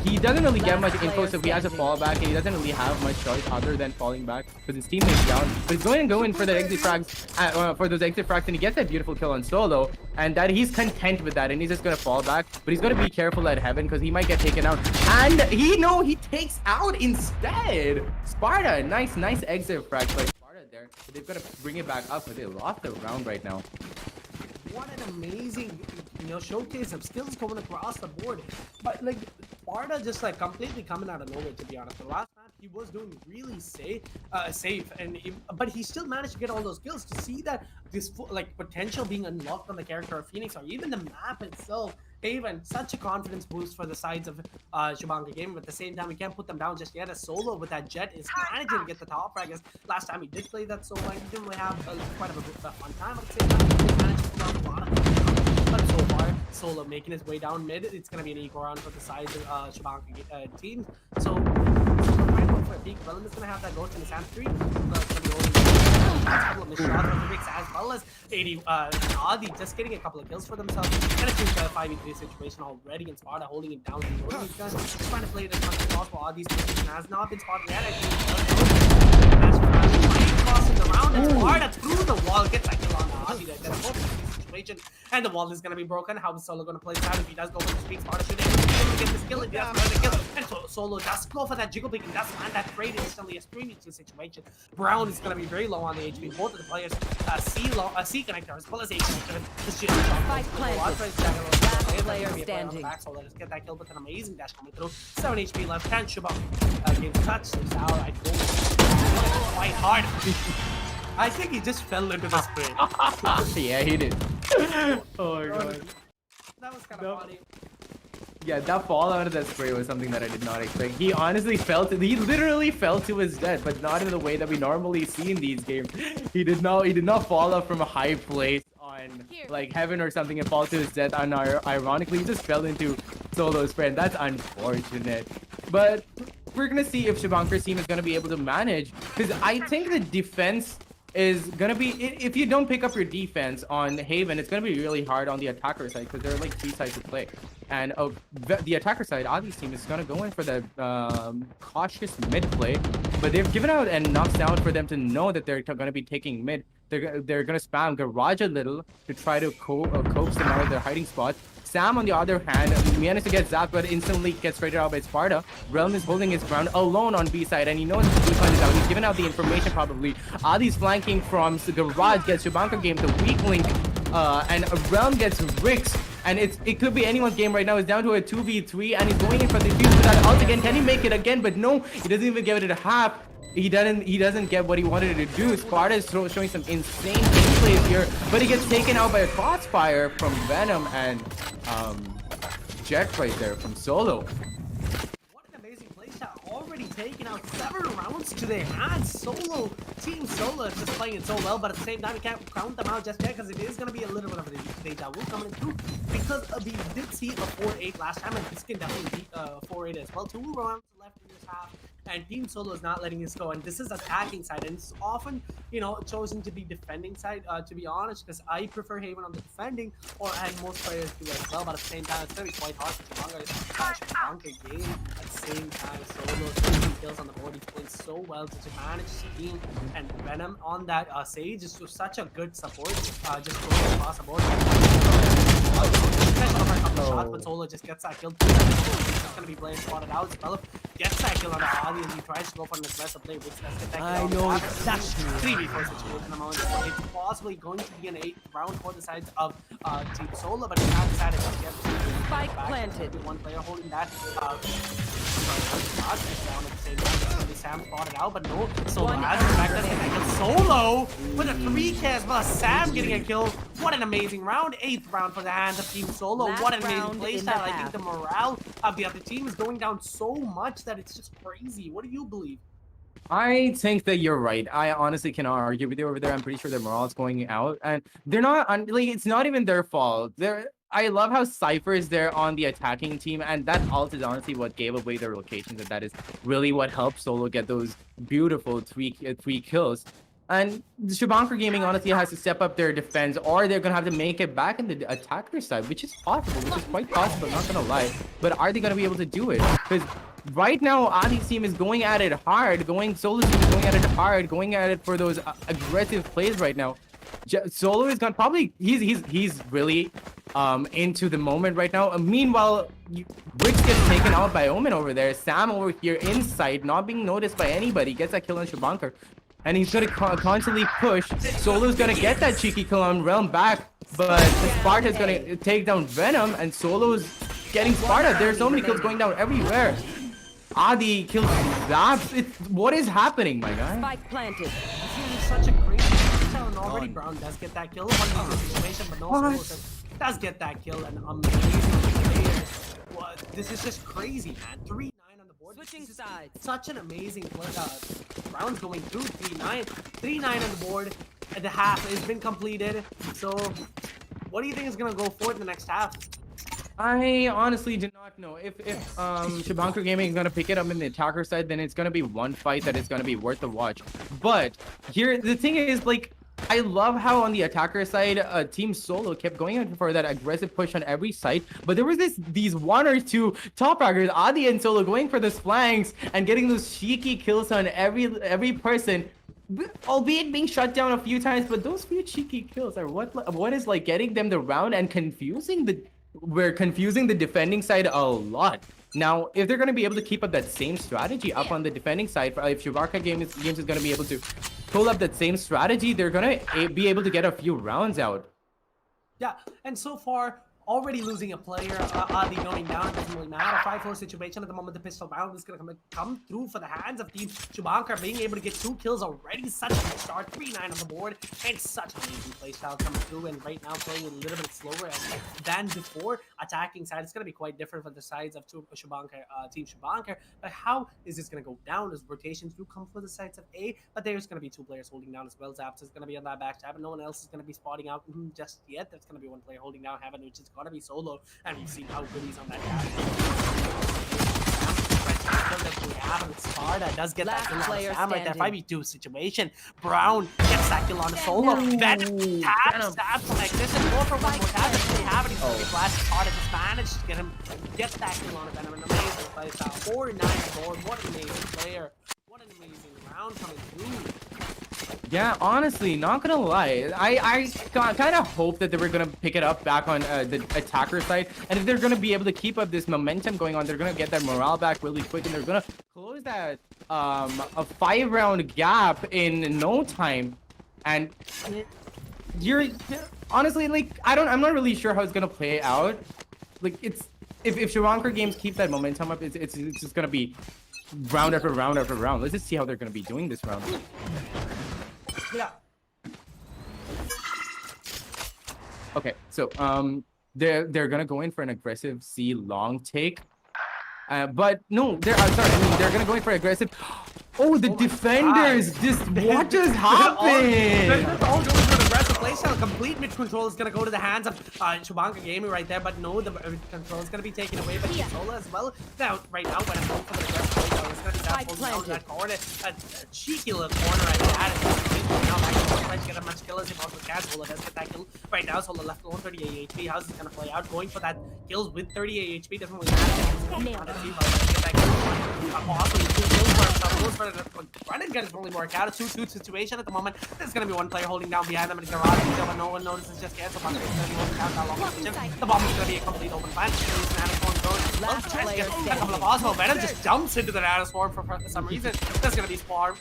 he doesn't really get much info, so he has to fall back, and he doesn't really have much choice other than falling back because his teammate's down. But he's going to go in for the exit frags, for those exit frags, and he gets that beautiful kill on Solo, and that he's content with that, and he's just going to fall back. But he's going to be careful at Heaven because he might get taken out, and he takes out instead. Sparta, nice exit frag by Sparta there. But they've got to bring it back up, but they lost the round right now. What an amazing, showcase of skills going across the board. But Sparta just completely coming out of nowhere, to be honest. The last match he was doing really safe, but he still managed to get all those kills. To see that this potential being unlocked on the character of Phoenix or even the map itself, even such a confidence boost for the sides of Shubhanker game. But at the same time, we can't put them down just yet. As Solo with that Jet is managing to get the top frag. Last time he did play that Solo, he didn't really have quite a fun time. At the same time, he did manage to pull out a lot of, but so far, Solo making his way down mid. It's going to be an equal round for the sides of Shubhanker team. So, Solo trying to go for a peak. Venom is going to have that ghost in his hand 3. It's going to be holding a couple of missed shots from Vivix as well as 80 Adi just getting a couple of kills for themselves. And it's a 5v3 situation already, and Sparta holding it down. He's trying to play it as much as possible. Adi's position has not been spotted yet. Crossing the round, and Sparta through the wall gets that kill on Adi. That's a situation, and the wall is going to be broken. How is Solo going to play this out? If he does go for the speed, Sparta should get this kill. If he doesn't get the kill, and so Solo does go for that jiggle pick and does land that trade instantly. A streaming situation. Brown is going to be very low on the HP. Both of the players C connector as well as A connector. This shit player standing. So let us get that kill with an amazing dash coming through. 7 HP left. Can't Shubhanker game touch this out. I don't quite hard. I think he just fell into the spray. Yeah, he did. Oh my god. That was kind of funny. Yeah, that fall out of that spray was something that I did not expect. He honestly he literally fell to his death, but not in the way that we normally see in these games. He did not fall up from a high place on Heaven or something and fall to his death. And ironically, he just fell into Solo's friend. That's unfortunate. But we're gonna see if Shubhanker's team is gonna be able to manage, because I think the defense is gonna be, if you don't pick up your defense on Haven, it's gonna be really hard on the attacker side because there are 3 sides to play. And the attacker side, Adi's team is gonna go in for the cautious mid play, but they've given out enough sound for them to know that they're gonna be taking mid. they're gonna spam Garage a little to try to coax them out of their hiding spot. Sam, on the other hand, managed to get zapped, but instantly gets traded out by Sparta. Realm is holding his ground alone on B side, and he knows the B is out. He's given out the information probably. Adi's flanking from the Garage, gets Shubhanker game, the weak link, and Realm gets Ricks. And it could be anyone's game right now. It's down to a 2v3, and he's going in for the defuse with that ult again. Can he make it again? But no, he doesn't even give it a half. He doesn't get what he wanted to do. Sparta is showing some insane gameplays here, but he gets taken out by a crossfire from Venom and Jet right there from Solo. What an amazing playstyle. Already taking out 7 rounds to their hands. Team Solo is just playing it so well, but at the same time, we can't count them out just yet because it is going to be a little bit of a deja vu coming through. Because we did see a 4-8 last time, and this can definitely beat 4-8 as well. 2 rounds left in this half. And Team Solo is not letting this go, and this is attacking side, and it's often, chosen to be defending side, to be honest, because I prefer Haven on the defending, and most players do as well, but at the same time, it's going to be quite hard for Shubhanker game. At the same time, Solo 13 kills on the board, he's playing so well to manage his team, and Venom on that Sage is just such a good support, just going across the board. Shot, but Solo just gets that kill. He's just gonna be playing spotted out. Spell gets that kill on the Adi as he tries to go for an aggressive play, which does get that kill. I know exactly. 3v4 situation at the moment. So it's possibly going to be an 8th round for the sides of Team Solo, but it's not decided to get spike planted. One player holding that. Sam spotted out, but no. Solo has it back. Doesn't get that kill. Solo with a 3K as well as Sam getting a kill. What an amazing round. 8th round for the hands of Team Solo. What an amazing playstyle. I think the morale of the other team is going down so much that it's just crazy. What do you believe? I think that you're right. I honestly cannot argue with you over there. I'm pretty sure their morale is going out, and they're not like it's not even their fault. I love how Cypher is there on the attacking team, and that ult is honestly what gave away their locations, and that is really what helped Solo get those beautiful three kills. And the Shubhanker Gaming honestly has to step up their defense, or they're gonna have to make it back in the attacker side, which is possible, which is quite possible, not gonna lie. But are they gonna be able to do it? Because right now, Adi's team is going at it hard, Solo's team is going at it hard, going at it for those aggressive plays right now. Solo is gonna probably he's really into the moment right now. Meanwhile, Bricks gets taken out by Omen over there. Sam over here inside, not being noticed by anybody, gets that kill on Shubhanker. And he's gonna constantly push. Solo's gonna get that cheeky kill on Realm back, but Sparta's gonna take down Venom, and Solo's getting Sparta. There's so many kills going down everywhere. Adi kills that. What is happening, my guy? Spike planted. This is such a great tell, and already Brown does get that kill. One situation, but no Solo does get that kill. And amazing player. What? This is just crazy, man. 3-9 on the board. Switching sides. Such an amazing play. Rounds going through 3-9. 3-9 on the board. And the half has been completed. So, what do you think is gonna go forward in the next half? I honestly do not know. If Shubhanker Gaming is gonna pick it up in the attacker side, then it's gonna be one fight that is gonna be worth the watch. But here, the thing is, like, I love how on the attacker side, Team Solo kept going in for that aggressive push on every side. But there was these 1 or 2 top fraggers, Adi and Solo, going for those flanks and getting those cheeky kills on every person. Albeit being shut down a few times, but those few cheeky kills are what is like getting them the round and confusing the defending side a lot. Now, if they're going to be able to keep up that same strategy up on the defending side, if Shubhanker Games is going to be able to pull up that same strategy, they're going to be able to get a few rounds out. Yeah, and so far, already losing a player, Adi going down, it doesn't really matter. 5-4 situation at the moment, the pistol round is going to come through for the hands of Team Shubhanker, being able to get 2 kills already. Such a good start, 3-9 on the board, and such an amazing playstyle coming through, and right now playing a little bit slower than before. Attacking side, it's going to be quite different for the sides of Team Shubhanker, but how is this going to go down as rotations do come for the sides of A, but there's going to be 2 players holding down as well. Zaps is going to be on that backstab, and no one else is going to be spotting out just yet. There's going to be 1 player holding down Heaven, which is gotta be Solo, and we've seen how good he's on that guy. Sparta does get that kill on Sam right there. 5v2 situation. Brown gets that kill on a Solo. Venom stabs like this and go for 1 more tab. If they have it, he's gonna be blasted. Sparta just managed to get that kill on a Venom. An amazing playstyle. 4-9 board. What an amazing player. What an amazing round coming through. Yeah, honestly, not gonna lie. I kind of hope that they were gonna pick it up back on the attacker side, and if they're gonna be able to keep up this momentum going on, they're gonna get that morale back really quick, and they're gonna close that a 5-round gap in no time. And you're honestly like I'm not really sure how it's gonna play out. Like it's if Shubhanker games keep that momentum up, it's just gonna be round after round after round. Let's just see how they're gonna be doing this round. Yeah. Okay, so they're gonna go in for an aggressive C long take, but no, they're sorry. I mean, they're gonna go in for aggressive. Oh, the defenders! Just what just happened? They're all going for an aggressive playstyle. Complete mid control is gonna go to the hands of Shubhanker Gaming right there, but no, the control is gonna be taken away by Sola as well. Now, right now, when I'm going for the aggressive playstyle, it's gonna be that pulls down that corner, a cheeky little corner right there. Now back to trying to get as much kill as he possibly can. Sola does get that kill right now. Sola left alone, 38 HP. How's this gonna play out? Going for that kills with 38 HP doesn't really matter. Get that kill. Possibly 2 kills for himself. Brennan gets probably more out. A 2-2 situation at the moment. There's gonna be one player holding down behind them in the garage, but no one notices just yet. So Bunker is gonna be holding down that long position. The bomb is gonna be a complete open plan. Tries to get a couple of Osmo. Venom just jumps into the Nano Swarm for some reason. There's gonna be Swarm.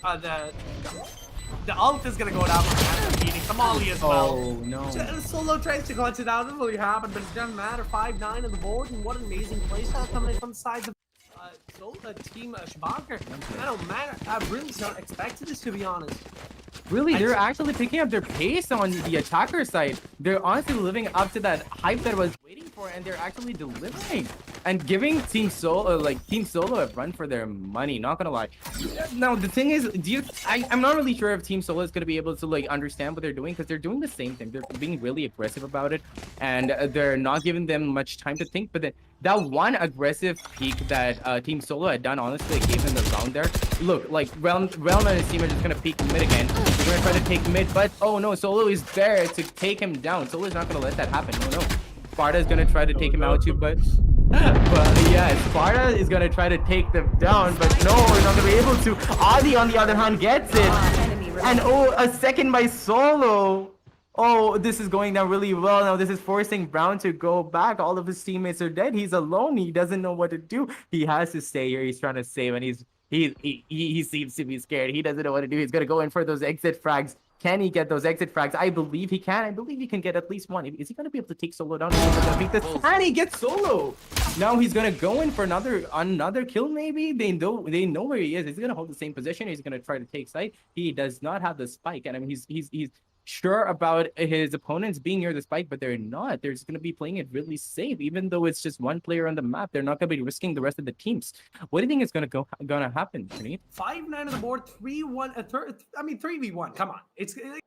The ult is gonna go down for Phoenix. The Molly as well. Oh no. Solo tries to clutch it out. It doesn't really happen, but it doesn't matter. 5-9 on the board, and what an amazing playstyle coming in from the sides of team Shubhanker. I don't matter. I really don't expect this, to be honest. Really, they're actually picking up their pace on the attacker side. They're honestly living up to that hype that was waiting for, and they're actually delivering and giving Team Solo a run for their money. Not gonna lie. Now the thing is, I'm not really sure if Team Solo is gonna be able to like understand what they're doing, because they're doing the same thing. They're being really aggressive about it, and they're not giving them much time to think. But then that one aggressive peek that Team Solo had done, honestly, gave them the round there. Look, like Realm and his team are just gonna peek mid again. They're gonna try to take mid, but oh no, Solo is there to take him down. Solo is not gonna let that happen. No. Sparta is gonna try to take him out too, but yeah, Sparta is gonna try to take them down, but no, we're not gonna be able to. Adi, on the other hand, gets it, and oh, a second by Solo. Oh, this is going down really well. Now this is forcing Brown to go back. All of his teammates are dead. He's alone. He doesn't know what to do. He has to stay here. He's trying to save, and he seems to be scared. He doesn't know what to do. He's gonna go in for those exit frags. Can he get those exit frags? I believe he can. I believe he can get at least one. Is he gonna be able to take Solo down? And he gets Solo. Now he's gonna go in for another kill. Maybe they know where he is. He's gonna hold the same position. He's gonna try to take site. He does not have the spike, and I mean he's sure about his opponents being near the spike, but they're not. They're just going to be playing it really safe, even though it's just one player on the map. They're not going to be risking the rest of the teams. What do you think is going to happen, Praneeth? 5-9 on the board, 3-1. 3v1. Come on,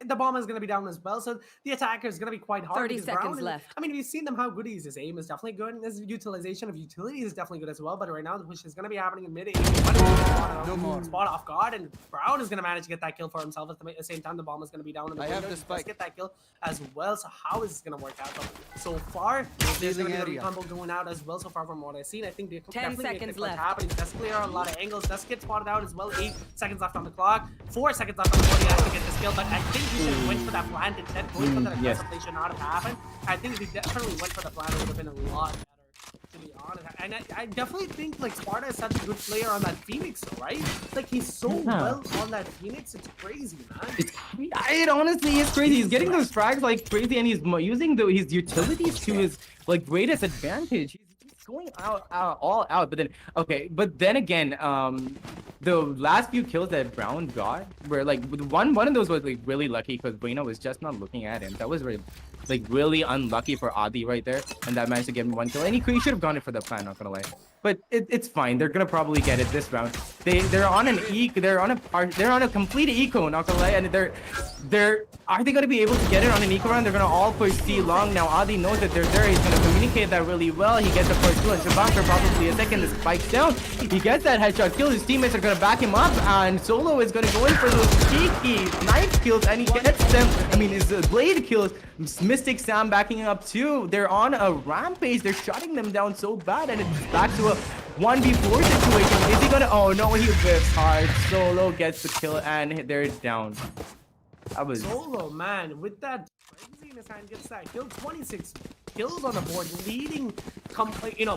the bomb is going to be down as well, so the attacker is going to be quite hard. 30 seconds left. I mean, we've seen them how good he is. His aim is definitely good, and his utilization of utility is definitely good as well. But right now, the push is going to be happening in mid. No more spot off guard, and Brown is going to manage to get that kill for himself. At the same time, the bomb is going to be down in the window. Let's get that kill as well. So how is this gonna work out? So far, there's gonna be a combo going out as well. So far from what I've seen, I think they 10 seconds left. Happening. That's clear on a lot of angles. That's get spotted out as well. 8 seconds left on the clock. 4 seconds left on the clock. He has to get this kill, but I think he should have went for that plant instead. Going for that aggressive play should not have happened. I think if he definitely went for the plant, it would have been a lot better, to be honest. And I definitely think like Sparta is such a good player on that Phoenix, right? Like he's so well on that Phoenix, it's crazy, man. It honestly is crazy. He's getting those frags like crazy, and he's using his utilities to his like greatest advantage. He's going all out. But then again, the last few kills that Brown got were like one of those was like really lucky because Bueno was just not looking at him. That was really unlucky for Adi right there, and that managed to get him one kill. And he should have gone in for the plan, not gonna lie. But it's fine. They're gonna probably get it this round. They're on a complete eco, not gonna lie. And are they gonna be able to get it on an eco round? They're gonna all push C long. Now Adi knows that they're there. He's gonna communicate that really well. He gets the first kill, and Shubhanker probably a second. The spike's down. He gets that headshot kill. His teammates are gonna back him up, and Solo is gonna go in for those cheeky knife kills, and he gets them. I mean, his blade kills. Mystic Sam backing up too. They're on a rampage. They're shutting them down so bad, and it's back to a 1v4 situation. Is he gonna? Oh no, he whiffs hard. Solo gets the kill, and they're down. That was Solo, man, with that frenzy in his hand, gets that kill. 26 kills on the board, leading,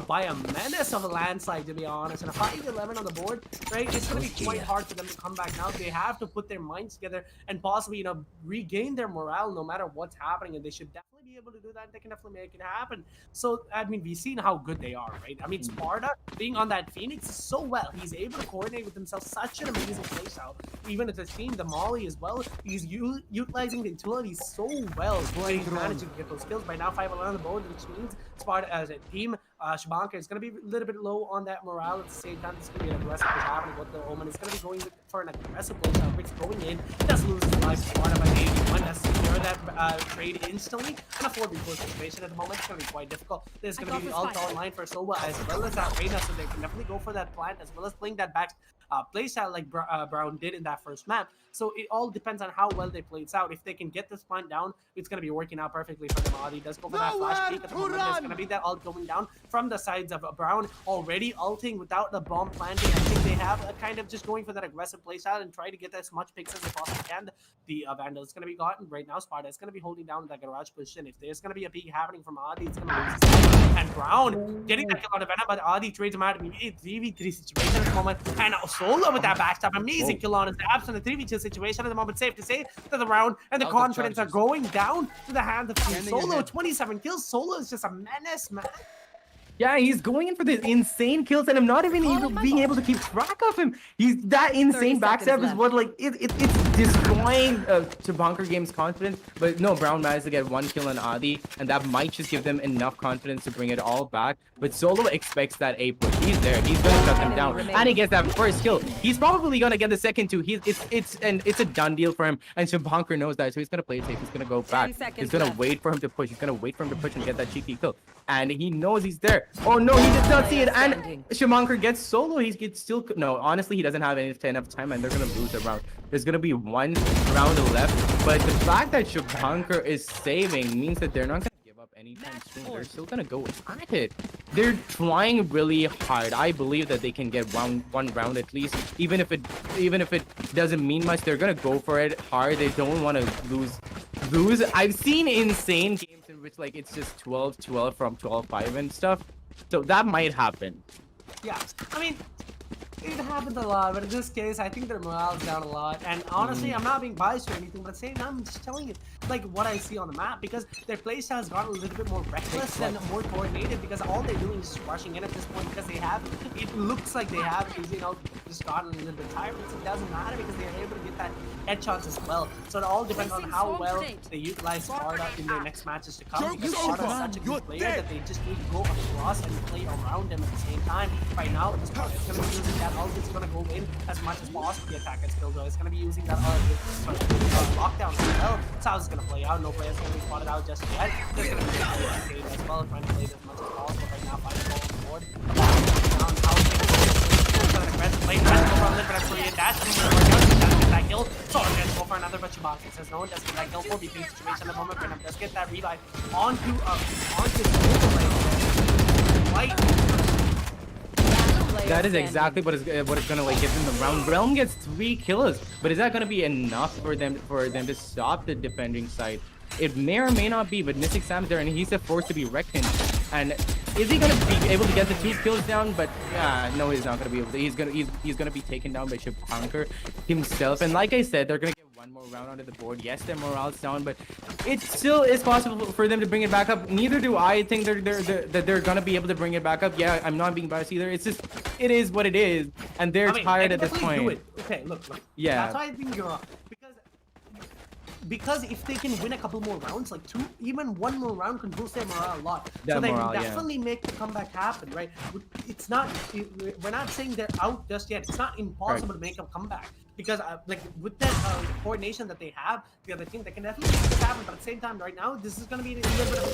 by a menace of a landslide, to be honest. And a 5-11 on the board, right? It's going to be quite hard for them to come back now. They have to put their minds together and possibly, regain their morale no matter what's happening. And they should definitely be able to do that. They can definitely make it happen. So, I mean, we've seen how good they are, right? I mean, Sparta being on that Phoenix so well. He's able to coordinate with himself. Such an amazing playstyle. Even as a team, the Molly as well. He's utilizing the utility so well. He's managing to get those kills. By now, 5-11 on the board, which means Sparta as a team, Shubhanker is going to be a little bit low on that morale. At the same time, it's going to be an aggressive push happening. But the Omen is going to be going for an aggressive play. Rick's going in. Does lose his life. Sparta by 81. Does secure that trade instantly. And a 4v4 situation at the moment. It's going to be quite difficult. There's going to be the ult online for Sova as well as that Reyna. So they can definitely go for that plant as well as playing that back playstyle like Brown did in that first map. So it all depends on how well they play it out. If they can get this plant down, it's going to be working out perfectly for them. Adi does go for that flash peek at the moment. There's going to be that ult going down from the sides of Brown, already ulting without the bomb planting. I think they have a kind of just going for that aggressive playstyle and try to get as much picks as they possibly can. The Vandal is going to be gotten right now. Sparta is going to be holding down that garage position. If there's going to be a peek happening from Adi, it's going to lose his life. And Brown getting that kill on the Venom, but Adi trades him out immediately. 3v3 situation at the moment. And Solo with that backstab. Amazing kill on his abs in the 3v2 situation at the moment. Safe to say that the round and the confidence are going down to the hands of Team Solo. 27 kills. Solo is just a menace, man. Yeah, he's going in for the insane kills, and I'm not even being able to keep track of him. He's that insane backstab is what it's destroying Shubhanker Game's confidence. But no, Brown managed to get 1 kill on Adi, and that might just give them enough confidence to bring it all back. But Solo expects that A push. He's there. He's gonna shut them down, and he gets that first kill. He's probably gonna get the second too. It's a done deal for him, and Shubhanker knows that, so he's gonna play it safe. He's gonna go back. He's gonna wait for him to push. He's gonna wait for him to push and get that cheeky kill. And he knows he's there. Oh no, he did not see it. And Shubhanker gets Solo. He gets still no. Honestly, he doesn't have enough time, and they're gonna lose the round. There's gonna be 1 round left. But the fact that Shubhanker is saving means that they're not gonna give up anytime soon. They're still gonna go at it. They're trying really hard. I believe that they can get one round at least, even if it doesn't mean much. They're gonna go for it hard. They don't want to lose. I've seen insane games in which it's just 12-12 from 12-5 and stuff. So that might happen. Yeah, I mean, it happens a lot, but in this case, I think their morale is down a lot. And honestly, I'm not being biased or anything, but at the same time, I'm just telling you, what I see on the map, because their playstyle has gotten a little bit more reckless and more coordinated, because all they're doing is rushing in at this point, because it looks like they have, just gotten a little bit tired, but it doesn't matter, because they're able to get that headshots as well. So it all depends on how well they utilize Sparta in their next matches to come, because Sparta is such a good player that they just need to go across and play around them at the same time. Right now, Sparta is going to be using that ult. It's going to go in as much as possible. The attack gets killed, though. It's going to be using that lockdown as well. That's how it's going to play out. No players going to be spotted out just yet. There's going to be a game as well, trying to play it as much as possible. Right now, fighting ball on the board. Down, how an aggressive play, trying to go for a little bit of free dash. Get that kill. So I'm going to go for another, but Shubhanker says no one does get that kill. 4v3 situation at the moment. Venom does get that revive onto White. That is exactly what is gonna give them the round. Realm gets 3 kills, but is that gonna be enough for them to stop the defending side? It may or may not be, but Mystic Sam's there, and he's a force to be reckoned. And is he gonna be able to get the 2 kills down? But no, he's not gonna be able to. He's gonna be taken down by Shubhanker himself. And like I said, they're gonna get 1 more round onto the board. Yes, their morale's down, but it still is possible for them to bring it back up. Neither do I think they're gonna be able to bring it back up. Yeah, I'm not being biased either. It's just it is what it is, and they're tired at this point. Do it. Okay, look. Yeah. That's why I think you're wrong. Because if they can win a couple more rounds, even 1 more round can boost their morale a lot. So they can definitely make the comeback happen, right? It's not, we're not saying they're out just yet. It's not impossible to make a comeback. Because with that coordination that they have, the other team, they can definitely make this happen. But at the same time, right now, this is going to be a little bit of a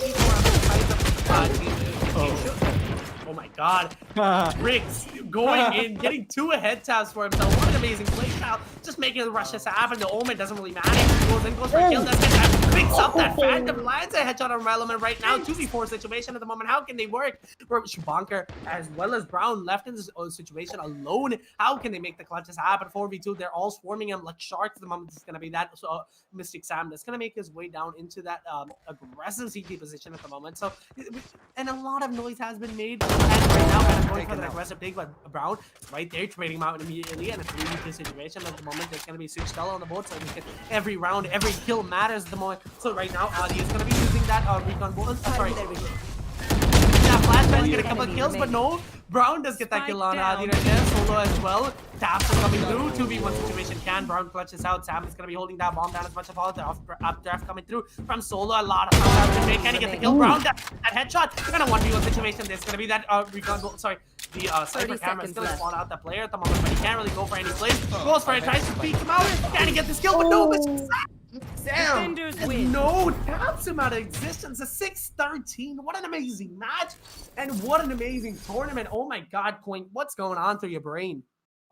oh my god. Riggs going in, getting 2 head taps for himself. What an amazing play style. Just making the rushes happen. The Omen doesn't really matter. He goes in, goes for a kill. Does get that picks up that Phantom, lands a headshot on Relevant right now. 2v4 situation at the moment. How can they work? Shubhanker as well as Brown left in this situation alone. How can they make the clutches happen? 4v2, they're all swarming him like sharks at the moment. It's going to be that Mystic Sam that's going to make his way down into that aggressive CT position at the moment. So, and a lot of noise has been made. And right now, kind of going for the aggressive take, but Brown right there trading him out immediately. And a 3v2 situation at the moment. There's going to be 6 Stella on the board, so every round, every kill matters at the moment. So right now, Ali is going to be using that recon bolt. Sorry. Yeah, Flashbang's gonna couple of kills, but no. Brown does get that kill on Adi right there. Solo as well. Taps are coming through. 2v1 situation. Can Brown clutches out. Sam is gonna be holding that bomb down as much as possible. Updraft coming through from Solo. A lot of time. Can he get the kill? Brown that headshot. They're gonna 1v1 situation. There's gonna be that recon bolt. Sorry. The cyber camera is gonna spawn out the player at the moment, but he can't really go for any plays. Goes for it, tries to peek him out. Can he get this kill? But no, Sam! No, taps him out of existence. A 6-13. What an amazing match. And what an amazing tournament. Oh my god, Coin, what's going on through your brain?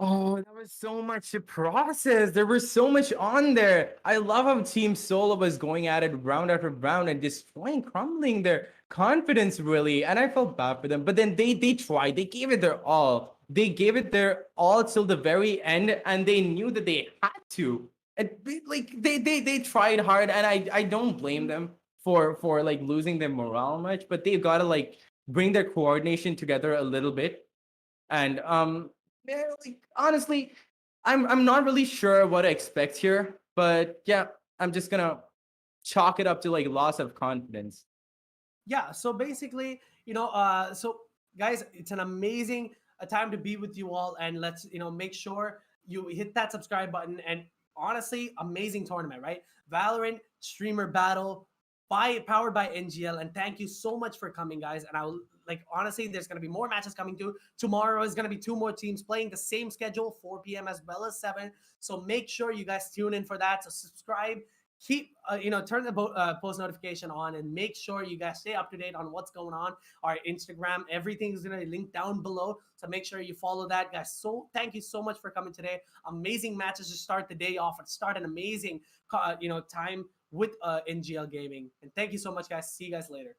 Oh, that was so much to process. There was so much on there. I love how Team Solo was going at it round after round and destroying, crumbling their confidence, really. And I felt bad for them. But then they tried. They gave it their all. They gave it their all till the very end, and they knew that they had to. And like they tried hard, and I don't blame them for like losing their morale much, but they've got to like bring their coordination together a little bit. And yeah, like honestly, I'm not really sure what to expect here, but yeah, I'm just gonna chalk it up to like loss of confidence. Yeah, so basically, so guys, it's an amazing time to be with you all, and let's make sure you hit that subscribe button. And honestly, amazing tournament, right? Valorant streamer battle powered by NGL, and thank you so much for coming, guys. And I'll honestly, there's going to be more matches coming through. Tomorrow is going to be 2 more teams playing the same schedule, 4 p.m. as well as 7. So make sure you guys tune in for that. So subscribe, keep turn the post notification on, and make sure you guys stay up to date on what's going on. Our Instagram, everything is going to be linked down below, so make sure you follow that, guys. So thank you so much for coming today. Amazing matches to start the day off and start an amazing time with NGL Gaming. And thank you so much, guys. See you guys later.